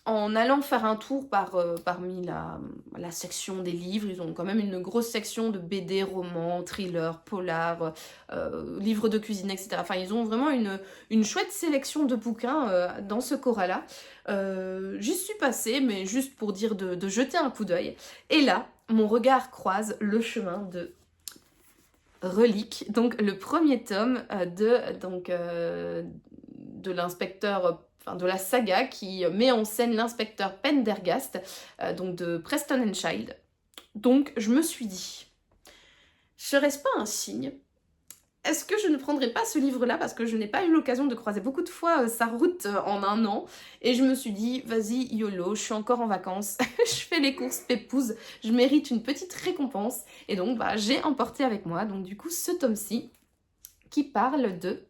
en allant faire un tour parmi la section des livres, ils ont quand même une grosse section de BD, romans, thrillers, polars, livres de cuisine, etc. Enfin, ils ont vraiment une chouette sélection de bouquins dans ce Cora-là. J'y suis passée, mais juste pour dire de jeter un coup d'œil. Et là, mon regard croise le chemin de Relique, donc le premier tome de l'inspecteur, enfin de la saga qui met en scène l'inspecteur Pendergast, donc de Preston and Child. Donc je me suis dit, serait-ce pas un signe? Est-ce que je ne prendrais pas ce livre-là parce que je n'ai pas eu l'occasion de croiser beaucoup de fois sa route en un an, et je me suis dit, vas-y YOLO, je suis encore en vacances, je fais les courses pépouze, je mérite une petite récompense, et donc j'ai emporté avec moi donc du coup ce tome-ci qui parle de...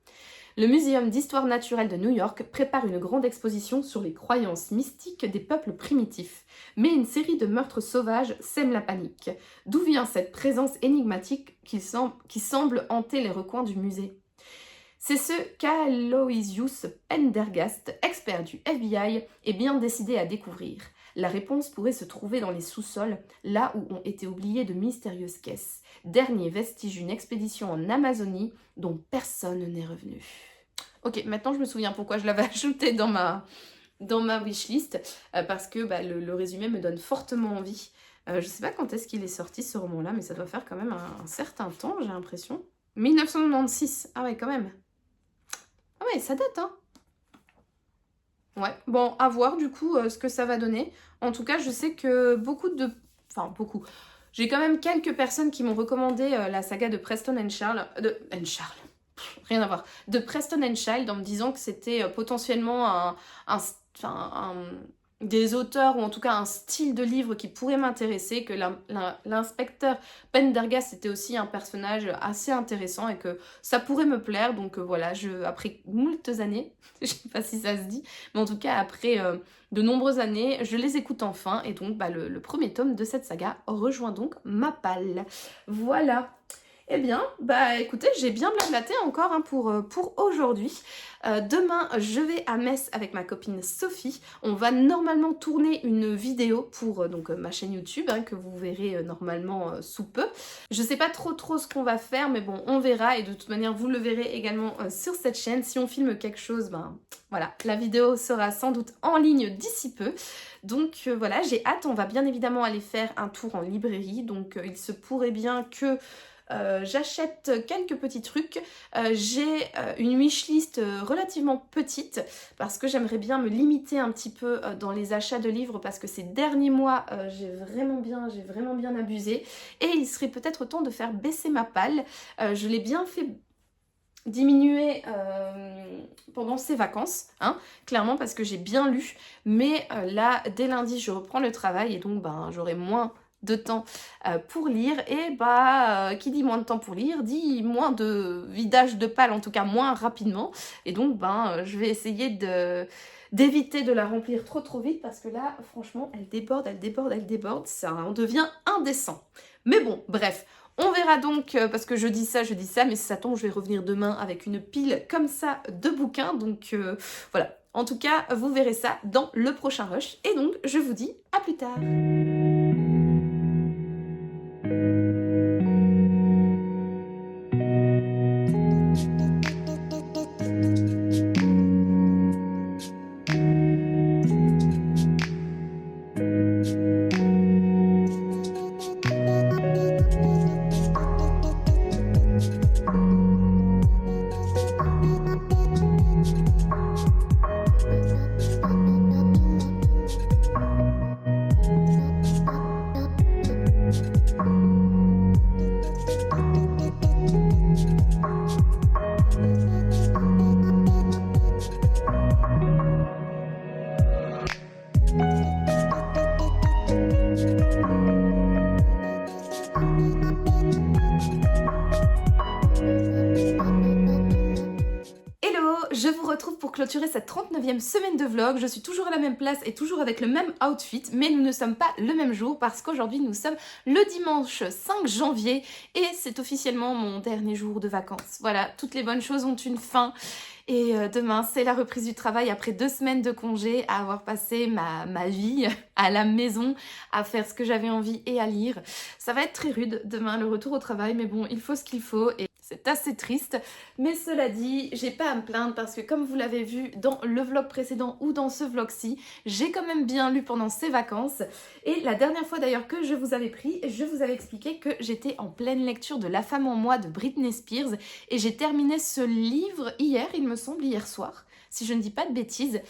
Le Muséum d'histoire naturelle de New York prépare une grande exposition sur les croyances mystiques des peuples primitifs. Mais une série de meurtres sauvages sème la panique. D'où vient cette présence énigmatique qui semble hanter les recoins du musée? C'est ce qu'Aloysius Pendergast, expert du FBI, est bien décidé à découvrir. La réponse pourrait se trouver dans les sous-sols, là où ont été oubliées de mystérieuses caisses. Dernier vestige d'une expédition en Amazonie dont personne n'est revenu. Ok, maintenant je me souviens pourquoi je l'avais ajouté dans ma wishlist, parce que le résumé me donne fortement envie. Je sais pas quand est-ce qu'il est sorti ce roman-là, mais ça doit faire quand même un certain temps, j'ai l'impression. 1996, ah ouais, quand même. Ah ouais, ça date, hein. Ouais, bon, à voir du coup ce que ça va donner. En tout cas, je sais que beaucoup. J'ai quand même quelques personnes qui m'ont recommandé la saga de Preston and Charles. Rien à voir. De Preston and Child en me disant que c'était potentiellement des auteurs ou en tout cas un style de livre qui pourrait m'intéresser, que l'inspecteur Pendergast était aussi un personnage assez intéressant et que ça pourrait me plaire. Donc voilà, après moultes années, je sais pas si ça se dit, mais en tout cas après de nombreuses années, je les écoute enfin, et donc le premier tome de cette saga rejoint donc ma palle. Voilà. Eh bien, écoutez, j'ai bien blablaté encore pour aujourd'hui. Demain, je vais à Metz avec ma copine Sophie. On va normalement tourner une vidéo pour ma chaîne YouTube, que vous verrez normalement sous peu. Je sais pas trop ce qu'on va faire, mais bon, on verra, et de toute manière, vous le verrez également sur cette chaîne. Si on filme quelque chose, voilà, la vidéo sera sans doute en ligne d'ici peu. Donc voilà, j'ai hâte. On va bien évidemment aller faire un tour en librairie, donc il se pourrait bien que... j'achète quelques petits trucs. J'ai une wishlist relativement petite parce que j'aimerais bien me limiter un petit peu dans les achats de livres, parce que ces derniers mois j'ai vraiment bien abusé, et il serait peut-être temps de faire baisser ma palle. Je l'ai bien fait diminuer pendant ces vacances, clairement, parce que j'ai bien lu, mais là dès lundi je reprends le travail, et donc j'aurai moins de temps pour lire, et qui dit moins de temps pour lire dit moins de vidage de palle, en tout cas moins rapidement, et donc je vais essayer d'éviter de la remplir trop vite, parce que là franchement elle déborde, ça en devient indécent. Mais bon, bref, on verra donc, parce que je dis ça, mais si ça tombe, je vais revenir demain avec une pile comme ça de bouquins, donc voilà. En tout cas, vous verrez ça dans le prochain rush, et donc je vous dis à plus tard. Je vous retrouve pour clôturer cette 39e semaine de vlog. Je suis toujours à la même place et toujours avec le même outfit, mais nous ne sommes pas le même jour, parce qu'aujourd'hui nous sommes le dimanche 5 janvier et c'est officiellement mon dernier jour de vacances. Voilà, toutes les bonnes choses ont une fin. Et demain, c'est la reprise du travail après 2 semaines de congé, à avoir passé ma vie à la maison, à faire ce que j'avais envie et à lire. Ça va être très rude demain, le retour au travail, mais bon, il faut ce qu'il faut et c'est assez triste. Mais cela dit, j'ai pas à me plaindre parce que comme vous l'avez vu dans le vlog précédent ou dans ce vlog-ci, j'ai quand même bien lu pendant ces vacances. Et la dernière fois d'ailleurs que je vous avais pris, je vous avais expliqué que j'étais en pleine lecture de La femme en moi de Britney Spears et j'ai terminé ce livre hier, il me semble, hier soir, si je ne dis pas de bêtises.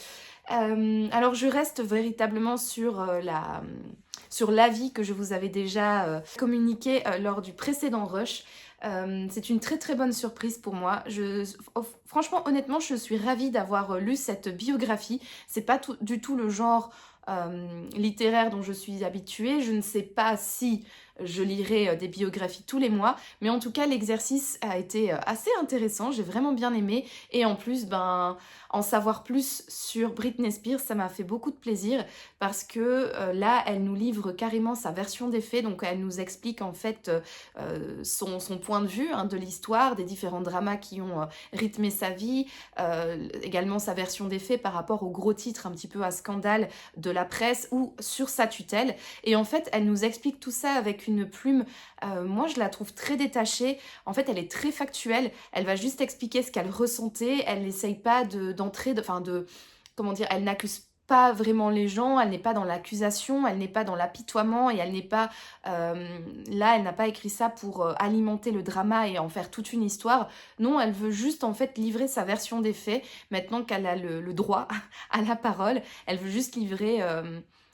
Alors je reste véritablement sur l'avis que je vous avais déjà communiqué lors du précédent rush. C'est une très très bonne surprise pour moi. Franchement, honnêtement, je suis ravie d'avoir lu cette biographie. C'est pas du tout le genre littéraire dont je suis habituée. Je ne sais pas si je lirai des biographies tous les mois, mais en tout cas l'exercice a été assez intéressant, j'ai vraiment bien aimé et en plus en savoir plus sur Britney Spears, ça m'a fait beaucoup de plaisir parce que là elle nous livre carrément sa version des faits, donc elle nous explique en fait son point de vue de l'histoire, des différents dramas qui ont rythmé sa vie, également sa version des faits par rapport aux gros titres un petit peu à scandale de la presse ou sur sa tutelle. Et en fait, elle nous explique tout ça avec une plume, moi je la trouve très détachée. En fait, elle est très factuelle. Elle va juste expliquer ce qu'elle ressentait. Elle n'essaye pas comment dire, elle n'accuse pas vraiment les gens, elle n'est pas dans l'accusation, elle n'est pas dans l'apitoiement et elle n'est pas là, elle n'a pas écrit ça pour alimenter le drama et en faire toute une histoire. Non, elle veut juste en fait livrer sa version des faits. Maintenant qu'elle a le droit à la parole, elle veut juste livrer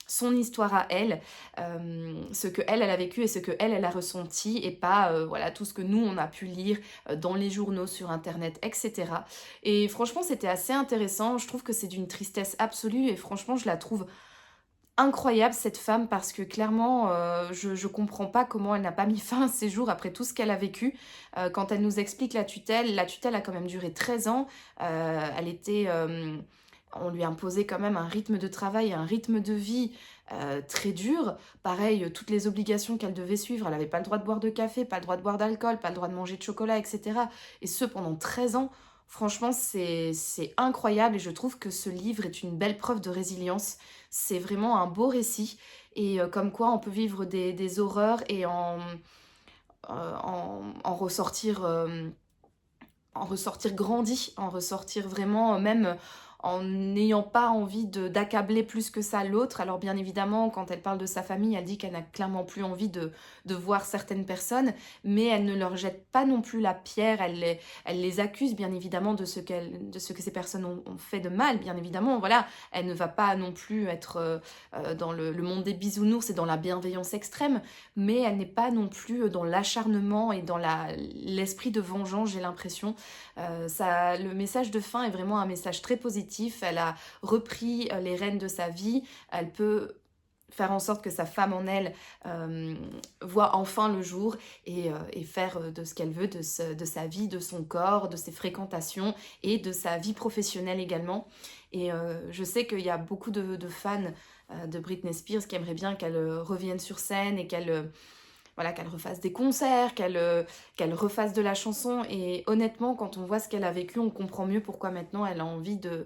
son histoire à elle, ce que elle a vécu et ce que elle a ressenti et pas voilà tout ce que nous on a pu lire dans les journaux, sur internet, etc. Et franchement c'était assez intéressant, je trouve que c'est d'une tristesse absolue et franchement je la trouve incroyable cette femme parce que clairement je comprends pas comment elle n'a pas mis fin à ses jours après tout ce qu'elle a vécu. Quand elle nous explique la tutelle a quand même duré 13 ans, on lui a imposé quand même un rythme de travail, un rythme de vie très dur. Pareil, toutes les obligations qu'elle devait suivre, elle n'avait pas le droit de boire de café, pas le droit de boire d'alcool, pas le droit de manger de chocolat, etc. Et ce, pendant 13 ans. Franchement, c'est incroyable et je trouve que ce livre est une belle preuve de résilience. C'est vraiment un beau récit et comme quoi on peut vivre des horreurs et en ressortir... en ressortir grandi, en ressortir vraiment, même en n'ayant pas envie d'accabler plus que ça l'autre. Alors bien évidemment, quand elle parle de sa famille, elle dit qu'elle n'a clairement plus envie de voir certaines personnes, mais elle ne leur jette pas non plus la pierre, elle les accuse bien évidemment de ce que ces personnes ont fait de mal, bien évidemment. Voilà, elle ne va pas non plus être dans le monde des bisounours et dans la bienveillance extrême, mais elle n'est pas non plus dans l'acharnement et dans l'esprit de vengeance, j'ai l'impression. Le message de fin est vraiment un message très positif. Elle a repris les rênes de sa vie. Elle peut faire en sorte que sa femme en elle voit enfin le jour et faire de ce qu'elle veut de sa vie, de son corps, de ses fréquentations et de sa vie professionnelle également. Et je sais qu'il y a beaucoup de fans de Britney Spears qui aimeraient bien qu'elle revienne sur scène et qu'elle refasse des concerts, qu'elle refasse de la chanson. Et honnêtement, quand on voit ce qu'elle a vécu, on comprend mieux pourquoi maintenant elle a envie de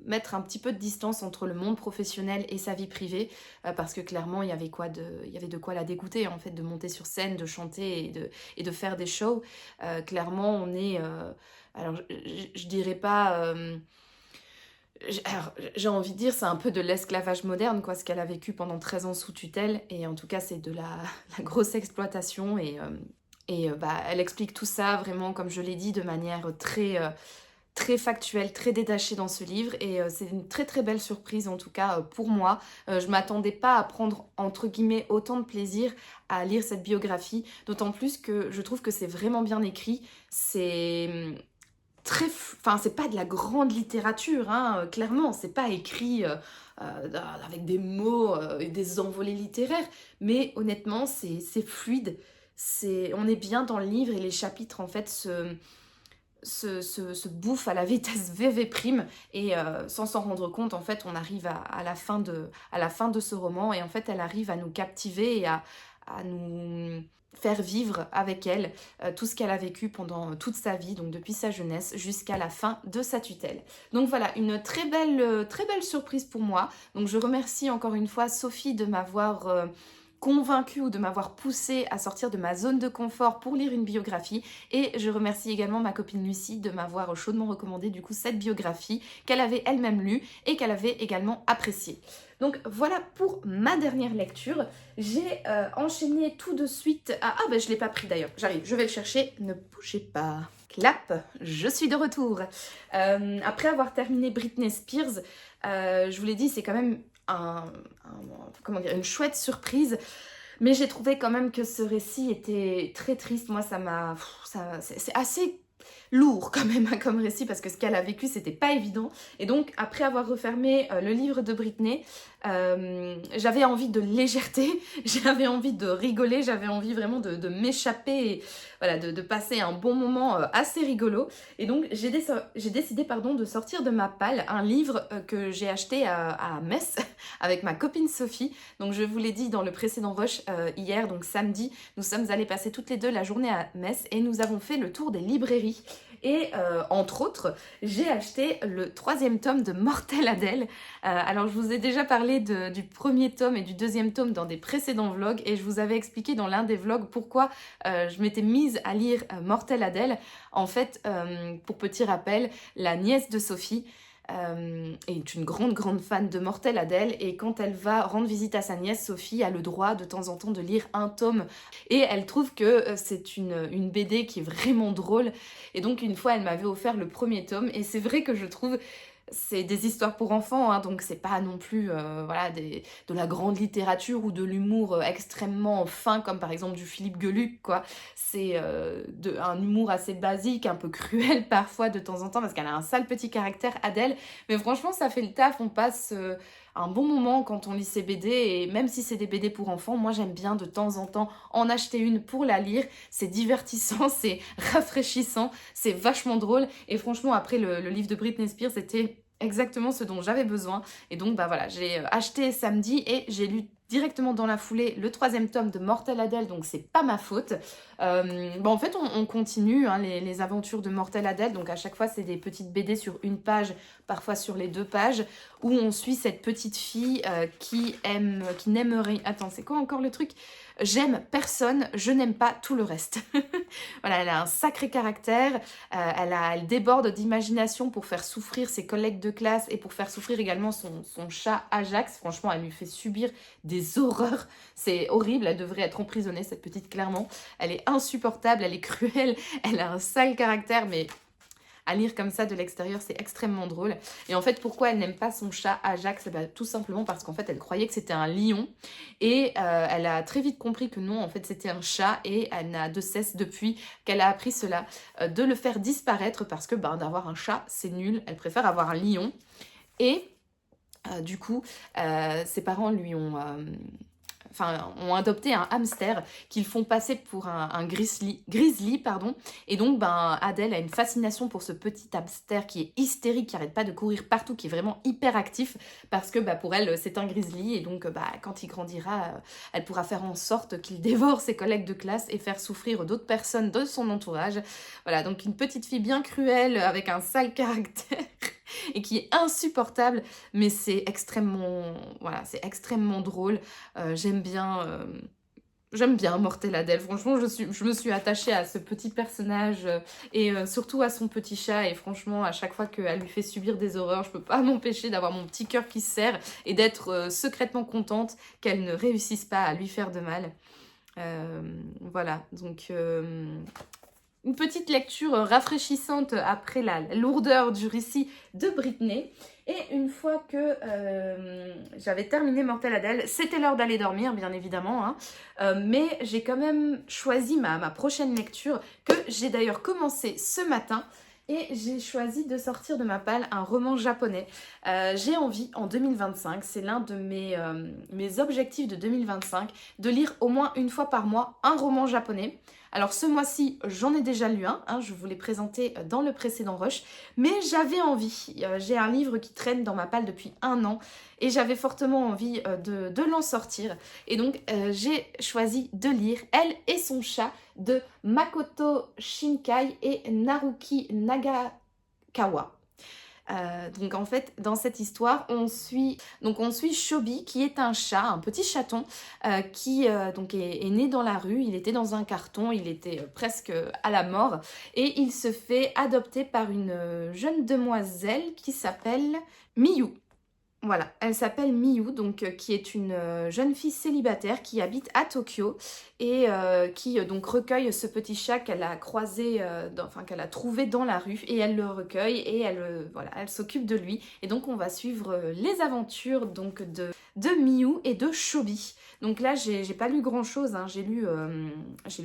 mettre un petit peu de distance entre le monde professionnel et sa vie privée. Parce que clairement, il y avait de quoi la dégoûter, en fait, de monter sur scène, de chanter et de faire des shows. Clairement, on est... alors, je dirais pas... Alors, j'ai envie de dire, c'est un peu de l'esclavage moderne, quoi, ce qu'elle a vécu pendant 13 ans sous tutelle. Et en tout cas, c'est de la grosse exploitation. Elle explique tout ça vraiment, comme je l'ai dit, de manière très factuelle, très détachée dans ce livre. Et c'est une très très belle surprise, en tout cas pour moi. Je m'attendais pas à prendre, entre guillemets, autant de plaisir à lire cette biographie. D'autant plus que je trouve que c'est vraiment bien écrit. C'est pas de la grande littérature, clairement, c'est pas écrit avec des mots et des envolées littéraires, mais honnêtement, c'est fluide, on est bien dans le livre et les chapitres, en fait, se bouffent à la vitesse VV prime et sans s'en rendre compte, en fait, on arrive à la fin de ce roman et en fait, elle arrive à nous captiver et à à nous faire vivre avec elle tout ce qu'elle a vécu pendant toute sa vie, donc depuis sa jeunesse jusqu'à la fin de sa tutelle. Donc voilà, une très belle surprise pour moi. Donc je remercie encore une fois Sophie de m'avoir convaincue ou de m'avoir poussée à sortir de ma zone de confort pour lire une biographie, et je remercie également ma copine Lucie de m'avoir chaudement recommandé du coup cette biographie qu'elle avait elle-même lue et qu'elle avait également appréciée. Donc voilà pour ma dernière lecture. J'ai enchaîné tout de suite à... Ah ben je l'ai pas pris d'ailleurs, j'arrive, je vais le chercher, ne bougez pas. Clap, je suis de retour. Après avoir terminé Britney Spears, je vous l'ai dit, c'est quand même comment dire, une chouette surprise, mais j'ai trouvé quand même que ce récit était très triste. Moi, c'est assez lourd quand même hein, comme récit, parce que ce qu'elle a vécu, c'était pas évident. Et donc, après avoir refermé le livre de Britney, j'avais envie de légèreté, j'avais envie de rigoler, j'avais envie vraiment de m'échapper et voilà, de passer un bon moment assez rigolo. Et donc, j'ai décidé de sortir de ma palle un livre que j'ai acheté à Metz avec ma copine Sophie. Donc, je vous l'ai dit dans le précédent rush hier, donc samedi, nous sommes allés passer toutes les deux la journée à Metz et nous avons fait le tour des librairies. Et entre autres, j'ai acheté le 3e tome de Mortelle Adèle. Alors je vous ai déjà parlé du 1er tome et du 2e tome dans des précédents vlogs, et je vous avais expliqué dans l'un des vlogs pourquoi je m'étais mise à lire Mortelle Adèle. En fait, pour petit rappel, la nièce de Sophie est une grande fan de Mortelle Adèle, et quand elle va rendre visite à sa nièce, Sophie a le droit de temps en temps de lire un tome, et elle trouve que c'est une BD qui est vraiment drôle, et donc une fois elle m'avait offert le 1er tome, et c'est vrai que je trouve c'est des histoires pour enfants, hein, donc c'est pas non plus voilà, de la grande littérature ou de l'humour extrêmement fin, comme par exemple du Philippe Geluck, quoi. C'est un humour assez basique, un peu cruel parfois de temps en temps, parce qu'elle a un sale petit caractère, Adèle, mais franchement ça fait le taf, on passe un bon moment quand on lit ces BD, et même si c'est des BD pour enfants, moi j'aime bien de temps en temps en acheter une pour la lire. C'est divertissant, c'est rafraîchissant, c'est vachement drôle, et franchement après le livre de Britney Spears, c'était exactement ce dont j'avais besoin. Et donc bah voilà, j'ai acheté samedi et j'ai lu directement dans la foulée le 3e tome de Mortelle Adèle, donc c'est pas ma faute. En fait on continue hein, les aventures de Mortelle Adèle, donc à chaque fois c'est des petites BD sur une page, parfois sur les 2 pages, où on suit cette petite fille qui n'aime rien. Attends, c'est quoi encore le truc ? J'aime personne, je n'aime pas tout le reste. Voilà, elle a un sacré caractère, elle déborde d'imagination pour faire souffrir ses collègues de classe et pour faire souffrir également son chat Ajax. Franchement, elle lui fait subir des horreurs, c'est horrible, elle devrait être emprisonnée cette petite, clairement. Elle est insupportable, elle est cruelle, elle a un sale caractère, mais à lire comme ça de l'extérieur, c'est extrêmement drôle. Et en fait, pourquoi elle n'aime pas son chat Ajax ? Tout simplement parce qu'en fait, elle croyait que c'était un lion. Et elle a très vite compris que non, en fait, c'était un chat. Et elle n'a de cesse, depuis qu'elle a appris cela, de le faire disparaître, parce que d'avoir un chat, c'est nul. Elle préfère avoir un lion. Et du coup, ses parents lui ont... ont adopté un hamster qu'ils font passer pour un grizzly, pardon. Et donc, Adèle a une fascination pour ce petit hamster qui est hystérique, qui arrête pas de courir partout, qui est vraiment hyper actif, parce que pour elle, c'est un grizzly. Et donc, quand il grandira, elle pourra faire en sorte qu'il dévore ses collègues de classe et faire souffrir d'autres personnes de son entourage. Voilà, donc une petite fille bien cruelle, avec un sale caractère et qui est insupportable, mais c'est extrêmement drôle. J'aime bien Mortelle Adèle. Franchement, je me suis attachée à ce petit personnage et surtout à son petit chat. Et franchement, à chaque fois qu'elle lui fait subir des horreurs, je peux pas m'empêcher d'avoir mon petit cœur qui se serre et d'être secrètement contente qu'elle ne réussisse pas à lui faire de mal. Voilà, donc... une petite lecture rafraîchissante après la lourdeur du récit de Britney. Et une fois que j'avais terminé Mortelle Adèle, c'était l'heure d'aller dormir, bien évidemment. Hein, mais j'ai quand même choisi ma prochaine lecture, que j'ai d'ailleurs commencé ce matin. Et j'ai choisi de sortir de ma palle un roman japonais. J'ai envie, en 2025, c'est l'un de mes objectifs de 2025, de lire au moins une fois par mois un roman japonais. Alors ce mois-ci, j'en ai déjà lu un, je vous l'ai présenté dans le précédent rush, mais j'avais envie. J'ai un livre qui traîne dans ma palle depuis 1 an, et j'avais fortement envie de l'en sortir. Et donc j'ai choisi de lire Elle et son chat de Makoto Shinkai et Naruki Nagakawa. Donc en fait dans cette histoire on suit Shobi qui est un chat, un petit chaton qui donc est né dans la rue, il était dans un carton, il était presque à la mort et il se fait adopter par une jeune demoiselle qui s'appelle Miyu. Voilà, elle s'appelle Miyu, donc qui est une jeune fille célibataire qui habite à Tokyo et qui donc recueille ce petit chat qu'elle a croisé, qu'elle a trouvé dans la rue et elle le recueille et voilà, elle s'occupe de lui. Et donc on va suivre les aventures donc de Miyu et de Shobi. Donc là j'ai pas lu grand chose, hein. J'ai lu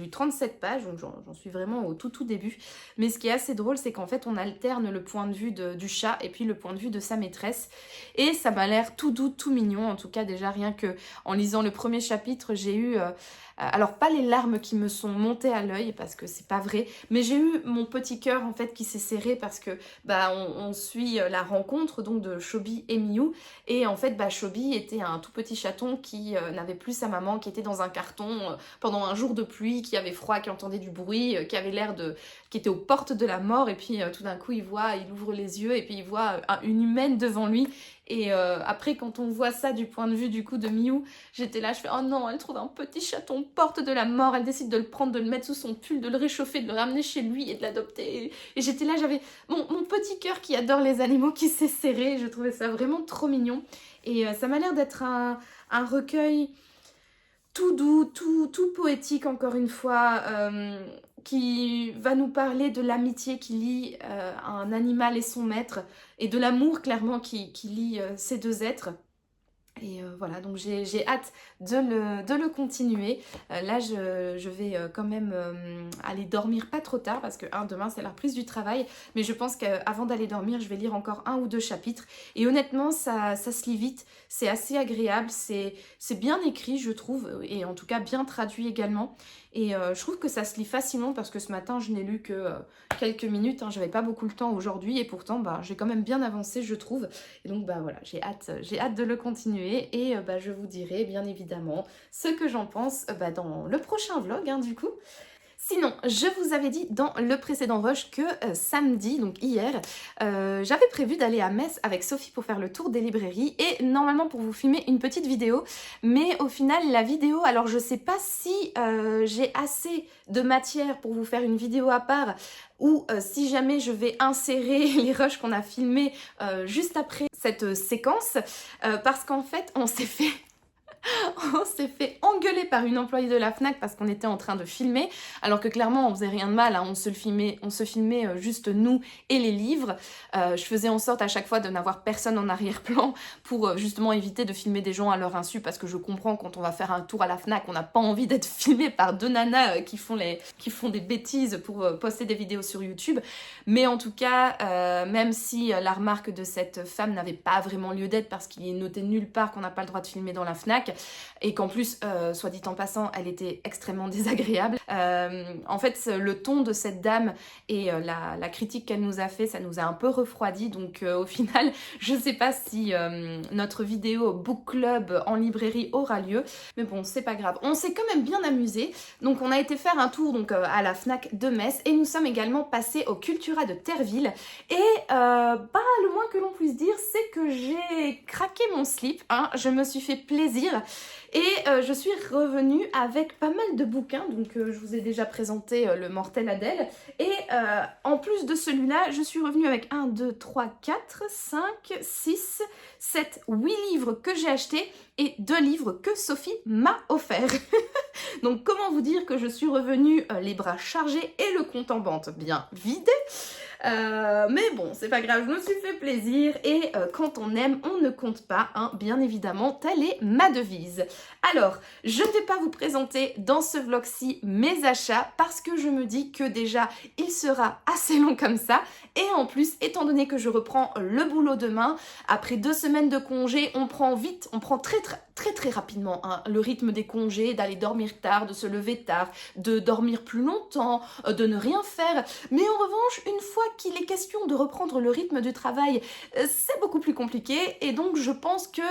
37 pages, donc j'en suis vraiment au tout début. Mais ce qui est assez drôle c'est qu'en fait on alterne le point de vue du chat et puis le point de vue de sa maîtresse. Et ça m'a l'air tout doux, tout mignon. En tout cas, déjà rien que en lisant le premier chapitre, j'ai eu... alors pas les larmes qui me sont montées à l'œil parce que c'est pas vrai, mais j'ai eu mon petit cœur en fait qui s'est serré parce que on suit la rencontre donc de Shobi et Miyu et en fait Shobi était un tout petit chaton qui n'avait plus sa maman, qui était dans un carton pendant un jour de pluie, qui avait froid, qui entendait du bruit, qui avait l'air qui était aux portes de la mort et puis tout d'un coup il ouvre les yeux et puis il voit une humaine devant lui. Et après quand on voit ça du point de vue du coup de Miyu, j'étais là, je fais oh non, elle trouve un petit chaton porte de la mort, elle décide de le prendre, de le mettre sous son pull, de le réchauffer, de le ramener chez lui et de l'adopter. Et j'étais là, j'avais mon petit cœur qui adore les animaux qui s'est serré, je trouvais ça vraiment trop mignon. Et ça m'a l'air d'être un recueil tout doux, tout poétique encore une fois, qui va nous parler de l'amitié qui lie un animal et son maître, et de l'amour clairement qui lie ces deux êtres. Et voilà, donc j'ai hâte de le continuer. Là, je vais quand même aller dormir pas trop tard parce que demain c'est la reprise du travail. Mais je pense qu'avant d'aller dormir, je vais lire encore 1 ou 2 chapitres. Et honnêtement, ça se lit vite. C'est assez agréable. C'est bien écrit, je trouve. Et en tout cas, bien traduit également. Et je trouve que ça se lit facilement parce que ce matin, je n'ai lu que quelques minutes. Hein, j'avais pas beaucoup le temps aujourd'hui. Et pourtant, j'ai quand même bien avancé, je trouve. Et donc, voilà, j'ai hâte de le continuer. Et je vous dirai bien évidemment ce que j'en pense dans le prochain vlog du coup. Sinon, je vous avais dit dans le précédent rush que samedi, donc hier, j'avais prévu d'aller à Metz avec Sophie pour faire le tour des librairies et normalement pour vous filmer une petite vidéo. Mais au final, la vidéo, alors je sais pas si j'ai assez de matière pour vous faire une vidéo à part ou si jamais je vais insérer les rushs qu'on a filmés juste après cette séquence parce qu'en fait, on s'est fait engueuler par une employée de la Fnac parce qu'on était en train de filmer, alors que clairement on faisait rien de mal, hein. On se filmait juste nous et les livres. Je faisais en sorte à chaque fois de n'avoir personne en arrière-plan pour justement éviter de filmer des gens à leur insu, parce que je comprends quand on va faire un tour à la Fnac, on n'a pas envie d'être filmé par 2 nanas qui font des bêtises pour poster des vidéos sur YouTube. Mais en tout cas, même si la remarque de cette femme n'avait pas vraiment lieu d'être parce qu'il est noté nulle part qu'on n'a pas le droit de filmer dans la Fnac, et qu'en plus, soit dit en passant, elle était extrêmement désagréable. En fait, le ton de cette dame et la critique qu'elle nous a fait, ça nous a un peu refroidi. Donc au final, je sais pas si notre vidéo book club en librairie aura lieu. Mais bon, c'est pas grave. On s'est quand même bien amusé. Donc on a été faire un tour à la Fnac de Metz et nous sommes également passés au Cultura de Terreville. Et le moins que l'on puisse dire, c'est que j'ai craqué mon slip. Je me suis fait plaisir. Et je suis revenue avec pas mal de bouquins, donc je vous ai déjà présenté Le Mortel Adèle. Et en plus de celui-là, je suis revenue avec 1, 2, 3, 4, 5, 6, 7, 8 livres que j'ai achetés et 2 livres que Sophie m'a offerts. Donc comment vous dire que je suis revenue les bras chargés et le compte en banque bien vidé. Mais bon, c'est pas grave, je me suis fait plaisir et quand on aime, on ne compte pas, bien évidemment, telle est ma devise. Alors, je ne vais pas vous présenter dans ce vlog-ci mes achats parce que je me dis que déjà, il sera assez long comme ça et en plus, étant donné que je reprends le boulot demain, après 2 semaines de congé, on prend très très rapidement, hein, le rythme des congés, d'aller dormir tard, de se lever tard, de dormir plus longtemps, de ne rien faire. Mais en revanche, une fois qu'il est question de reprendre le rythme du travail, c'est beaucoup plus compliqué et donc je pense que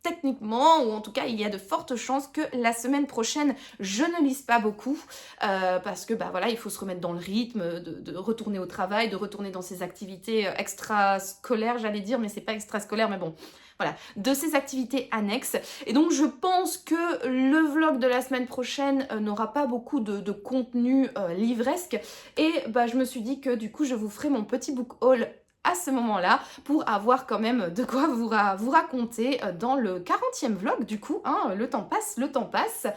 techniquement, ou en tout cas il y a de fortes chances que la semaine prochaine je ne lise pas beaucoup parce que bah voilà, il faut se remettre dans le rythme de retourner au travail, de retourner dans ses activités extrascolaires, j'allais dire, mais c'est pas extrascolaire, mais bon, voilà, de ces activités annexes. Et donc je pense que le vlog de la semaine prochaine n'aura pas beaucoup de contenu livresque et bah je me suis dit que du coup je vous ferai mon petit book haul à ce moment-là pour avoir quand même de quoi vous raconter dans le 40e vlog du coup, hein, le temps passe, le temps passe.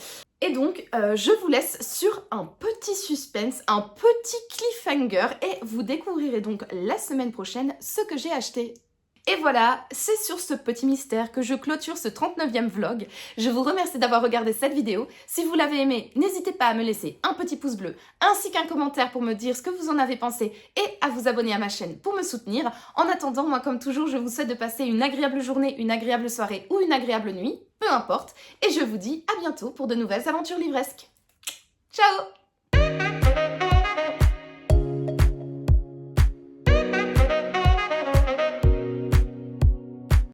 Et donc, je vous laisse sur un petit suspense, un petit cliffhanger et vous découvrirez donc la semaine prochaine ce que j'ai acheté. Et voilà, c'est sur ce petit mystère que je clôture ce 39e vlog. Je vous remercie d'avoir regardé cette vidéo. Si vous l'avez aimé, n'hésitez pas à me laisser un petit pouce bleu ainsi qu'un commentaire pour me dire ce que vous en avez pensé et à vous abonner à ma chaîne pour me soutenir. En attendant, moi comme toujours, je vous souhaite de passer une agréable journée, une agréable soirée ou une agréable nuit, peu importe. Et je vous dis à bientôt pour de nouvelles aventures livresques. Ciao!